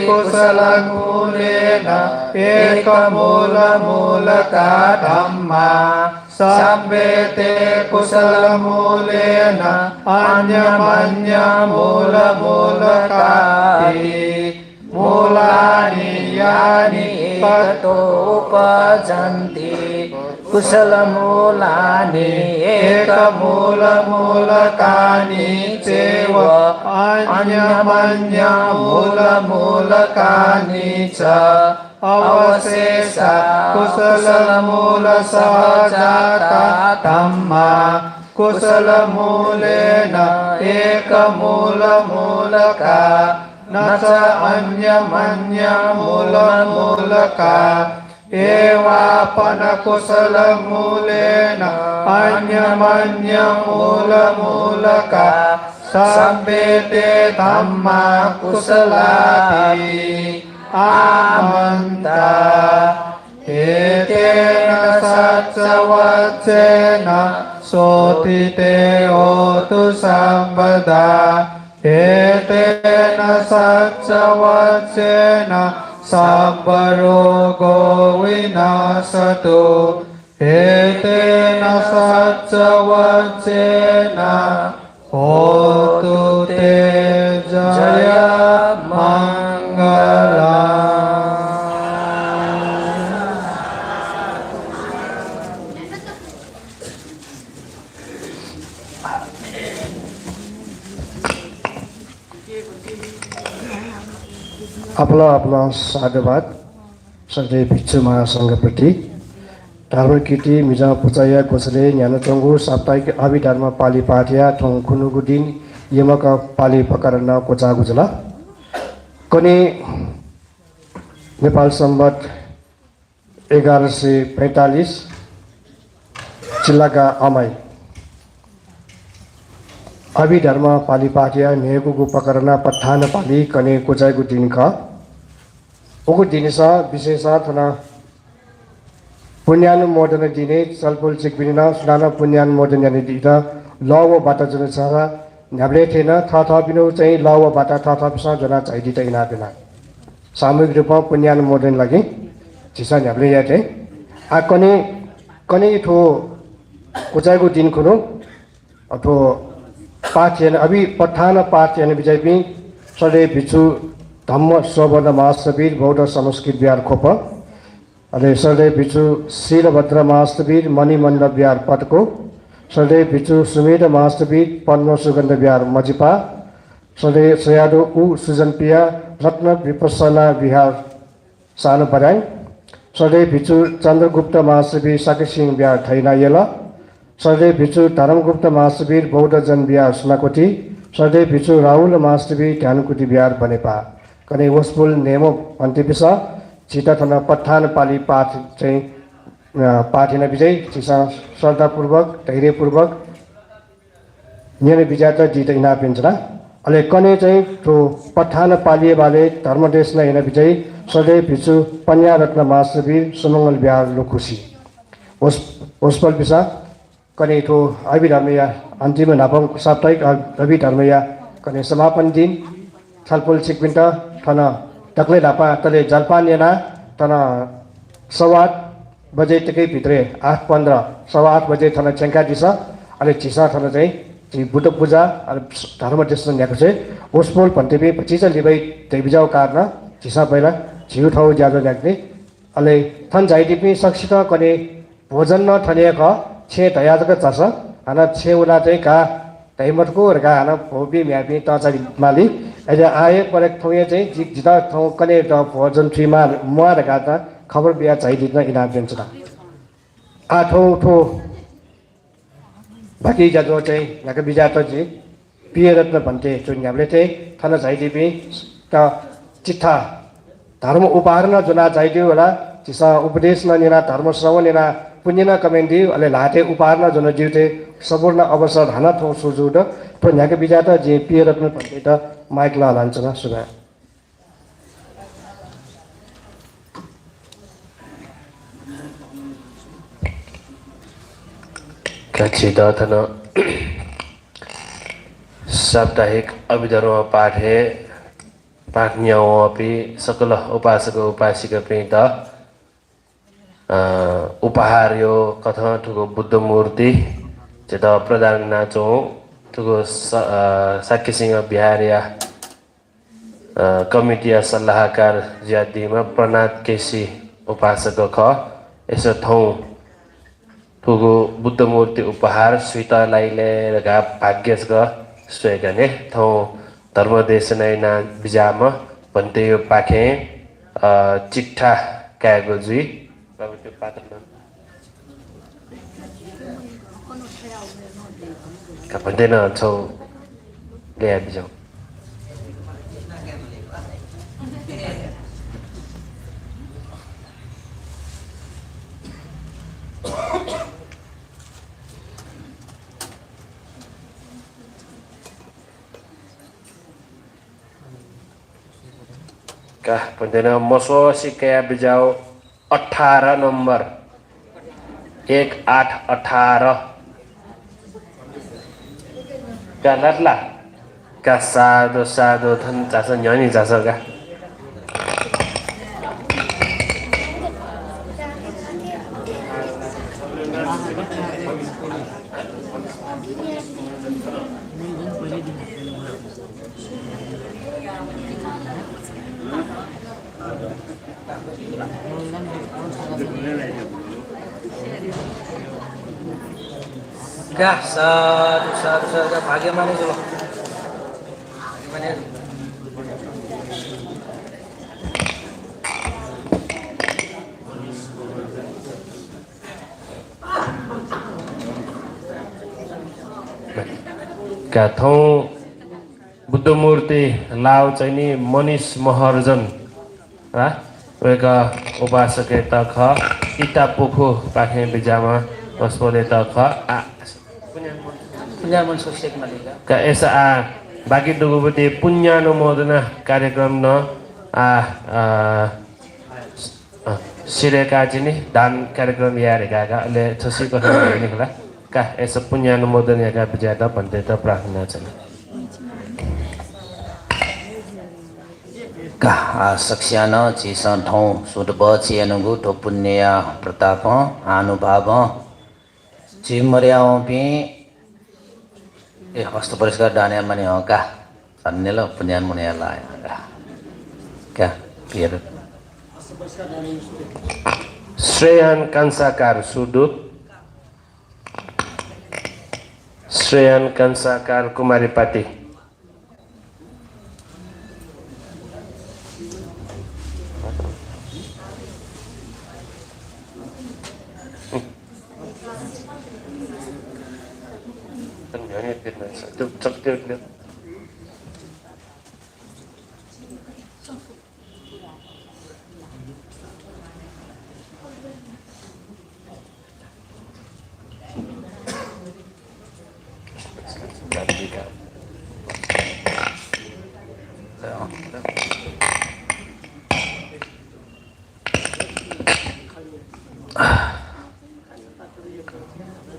कुशलमूलेन एकमूलमूलका धम्मा सभ्येते कुशलमूलेन अन्यमन्यमूलमूलकानि मूलानि यानि ततोपजन्ति कुशलमूलानि एकमूलमूलकानि चैव अन्यमन्यमूलमूलकानि च अवशेषा कुशलमूलसहजाता धम्मा कुशलमूलेन एकमूलमूलका न च अन्यमन्यमूलमूलका एवापनकुशलमूलेन अन्यमन्यमूलमूलका सभ्येते धम्मा कुशलानि आमन्ता एतेन सच्चवच्चेन सोतिते होतु सर्वदा एतेन सच्चवच्चेन सर्वरोगो विनाशतु एतेन सच्चवच्चेन होतु ते जय मंगला। आपला साधुवाद सधैँ भिक्षु महासङ्घप्रति धर्मकीर्ति मिजा पुचाया गोसले ज्ञानचङ्गु साप्ताहिक अभिधर्म पाली पाठ्या ठोङ खुनुगु दिन यमक पाली पकरन कोचा गुजला कने नेपाल सम्वत 1145 जिल्लाका अमाई अभिधर्म पाली पाठ्या नेगुगु पकरना पठान पाली कने कोचागु दिन का ओगु दिनसा विशेषा थना पुण्यान मोदन दिने सलपुल चिकबिना सुनाना पुण्यान मोदन यानि दिदा लव बाटा जुन छरा न्याब्ले थिएन थथ बिनु चाहिँ लव बाटा थथ पिसा जना चाहिँ दिता इना बिना सामूहिक रूपमा पुण्यान मोदन लागि चिसा न्याब्ले याते आ कने थो कोचागु दिन कुनो अथो पाठ्यन अभी पठान पाठ्यन बिजयपि सधैँ भिक्षु धम्म स्वर्ण महास्तवीर बौद्ध संस्कृत बिहार खोप अरे सधैँ भिक्षु शीलभद्र महास्तवीर मणिमण्ड बिहार पटको सधैँ भिक्षु सुमेध महास्तवीर पद्म सुगन्ध बिहार मजिपा सधैँ सयादो उ सुजनपिया रत्न विपसना बिहार सानो पराङ सधैँ भिक्षु चन्द्रगुप्त महास्तवीर साकेसिंह बिहार थैनायला सधैँ भिक्षु धर्मगुप्त महास्तवीर बौद्ध जन बिहार सुनाकोटी सधैँ भिक्षु राहुल महास्तवीर ध्यानकुटी बिहार बनेपा कने वसपुल नेमो अन्तिपिसा चिता थना पठान पाली पाठ चाहिँ पाठिन विजय चिसा श्रद्धापूर्वक धैर्यपूर्वक नियम विजाता जित इना पिन्छरा अले कने चाहिँ तो पठान पालिए वाले धर्मदेश न इना विजय सधैँ भिक्षु पन्या रत्न महास्तवीर सुमंगल बिहार लोखुसी वसपल पिसा कने तो अभिधर्मया अन्तिम नापङ साप्ताहिक अभिधर्मया कने समापन दिन छलफल सिकबिन्ट थना तक्ले लापा तले जलपान याना तना 8:15 बजे तकै भित्रे 8:15 8:15 बजे थना चेंका दिसा अले चिसा थना चाहिँ बुद्ध पूजा धर्म देश न्याको चाहिँ ओसपोल भन्टेबे पचिसा लिबै देबिजाउ कारण चिसा पहिला झिउ ठाउँ ज्यादा ल्याक्ने अले थन जाइदिपि सक्षित कने भोजन न थनेक छे तयाजक चास हाना छे उला चाहिँ का तैमतको रका हाना भोबी म्याबी तचाली माली अहिले आए परेक थौए चाहिँ जिता थौ कने त भोजन फ्रीमा मुआ रका त खबर बिया चाहिदिन इना बेन्छ आ थौ बाकी जादो चाहिँ यहाँको बिजा त जी पियरत्न भन्थे जुन हामीले चाहिँ थाना जाइदिबी का चिट्ठा धर्म उपहार न जुना जाइदियो होला चिसा उपदेश न निना धर्म श्रवण निना पुण्य न कमेन्दी अले लाटे उपहार न जुन जिउते सम्पूर्ण अवसर हाना थो सुजु द तो न्याके बिजा त जे पियरत्न भन्थे त माइक ला लान्छ न सुगा कचिदथन साप्ताहिक अभिधर्म पाठे पाठ्यौ अपि सकल उपासक उपासिका पेट उपहार यो कथा ठुको बुद्ध मूर्ति चेत प्रदान नाचो ठुको साक्य सिंह बिहारिया कमिटिया सल्लाहकार ज्यादिमा प्रनाथ केसी उपासक ख यसो थौ ठुको बुद्ध मूर्ति उपहार स्वीतालाई लेगा भाग्यस्क स्वेगने थौ धर्मदेशनैना बिजाम भन्ते यो पाखे चिट्ठा कागो जुई बाबुको पात्र का भन्दैन छौ ल्याए बिजाउ का भन्दैन मसो सिकाया बिजाउ 18 नम्बर 1818 का लट्ला का सादो सादो थन जास न्यानी जास का क्या साधु साधु साधु भाग्य माने चलो का थौ बुद्ध मूर्ति लाउ चाहिँ नि मनिष महर्जन वेका उपासक त ख इता पोखो पाखे बिजामा वसपोले त ख पुण्य मन सोचेक मालिका का ऐसा बाकी दुगुबते पुण्यानुमोदना कार्यक्रम न सिरेका जिनी दान कार्यक्रम यारेका ले छसी कथा नि होला का ऐसा पुण्यानुमोदन याका बिजादा भन्ते त प्रार्थना छ का सक्ष्यान चिसन ठौ सुटब चियनुगु ठो पुण्य प्रताप अनुभाव चिमर्याउ पि ए हस्त परिष्कार डाने माने हो का अन्नेल पुण्यान मुनिया लाया क्या पियर श्रेयान कंसाकार सुदूत श्रेयान कंसाकार कुमारी पाटी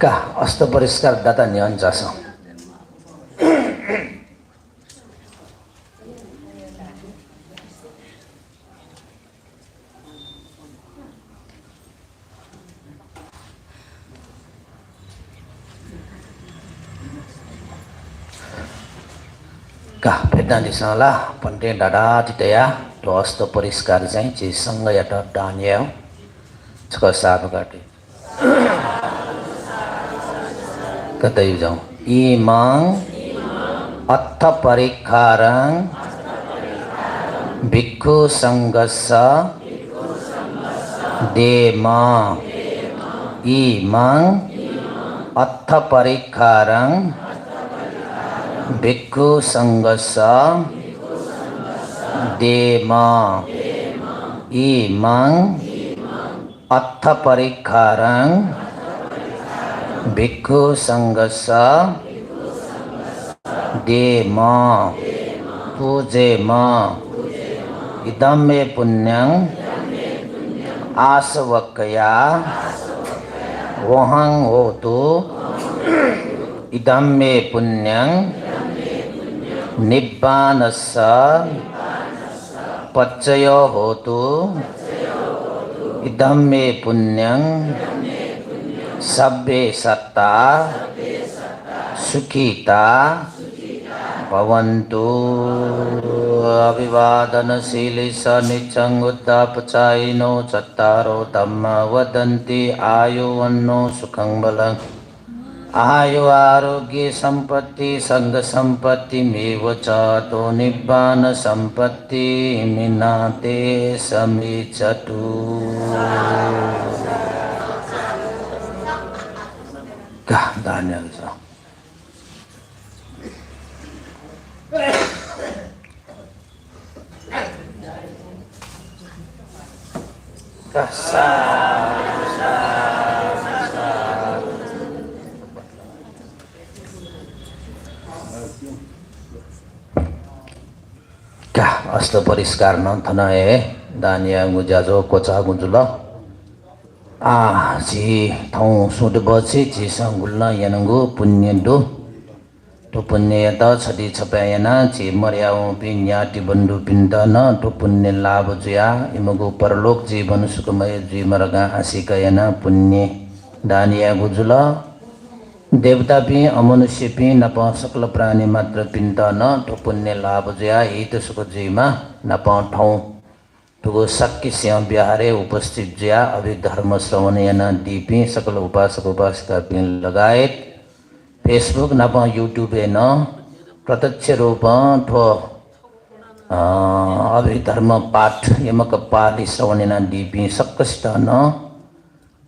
का अस्त परिष्कार दाता न्यान जास का भेट्न दिसला पन्टे डाडा तितया तो अस्त परिष्कार चाहिँ चिसँग यात डान्याउ छ साब गाटे कतै जाउँ इमां अत्थ परिखारं भिक्षु संगस्स देमा इमां अत्थ परिखारं भिक्खु संघस्स देम इमं अथ परिक्खारं भिक्खु संघस्स देम पूजेम इदं मे पुण्यं आसवक्कया वहं होतु इदं मे पुण्यं निब्बानस्स पच्चयो होतु इदं मे पुण्यं सब्बे सत्ता सुखिता भवन्तु। अभिवादनशीलिस नित्यं उद्धापचायिनो चत्तारो धम्मा वदन्ति आयुवन्नो सुखं बलं आयु आरोग्य संपत्ति संग संपत्ति मेव च तो निब्बान संपत्ति मिनाते समिचतु। धन्यवाद। अस्त परिष्कार न थनाए दानिया गुजाजो कोचा गुजुल जी थौ सुद बछि जी संगुल्ला यनंगु पुण्यदु तो पुण्य त छदि छपायना जी मर्याओ पिन्याति बन्धु पिण्डन तो पुण्य लाभ जुया इमगु परलोक जीवन सुखमय जी मरगा आशिकयना पुण्य दानिया गुजुल देवता भी अमनुष्य भी नप सकल प्राणी मात्र पिण्ड न तो पुण्य लाभ जया हित सुख जीमा नप ठौ तुगो सक्की स्याम बिहारे उपस्थित जया अभि धर्म श्रवण याना दीपी सकल उपासक उपासिका पिन लगायत फेसबुक नप यूट्यूब न प्रत्यक्ष रूप ठो अभि धर्म पाठ यमक पाली श्रवण याना दीपी सक्कस्त न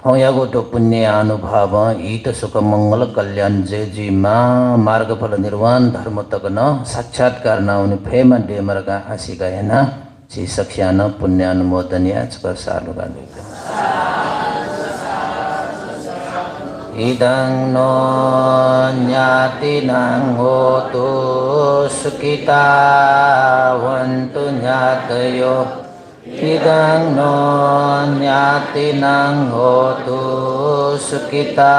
हौयागो तो पुण्य अनुभव ईत सुख मंगल कल्याण जय जी माँ मार्ग फल निर्वाण धर्म तक न साक्षात्कार न उन्हें फेम डेमर का आशी का है ना सी सक्ष्या न पुण्य अनुमोदनिया चकर सालु का इदं नो न्यातिनं होतु सुखिता वन्तु न्यातयो इदं नो न्यातिनं होतु सुखिता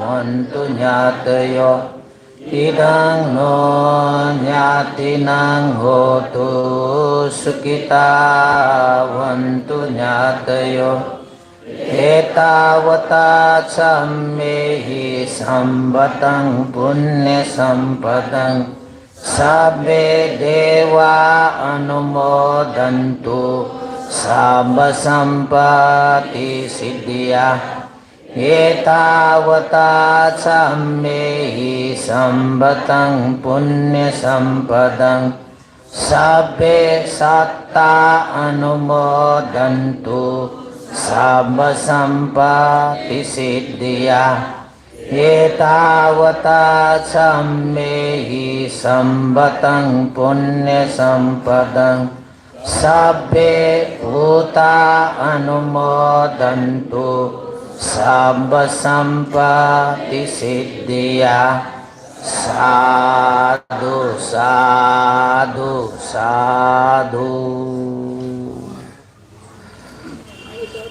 वन्तु न्यातयो इदं नो न्यातिनं होतु सुखिता वन्तु न्यातयो एतावता सम्मेहि संवतं पुण्यसम्पदं सब्बे देवा अनुमोदन्तु सर्व सम्पत्ति सिद्धिया एतावता सम्मेहि संवतं पुण्यसम्पदं सब्बे सत्ता अनुमोदन्तु सर्व सम्पत्ति सिद्धिया एतावता सम्मेहि संवतं पुण्यसम्पदं सब्बे भूता अनुमोदन्तु सर्व सम्पत्ति सिद्धिया साधु साधु साधु।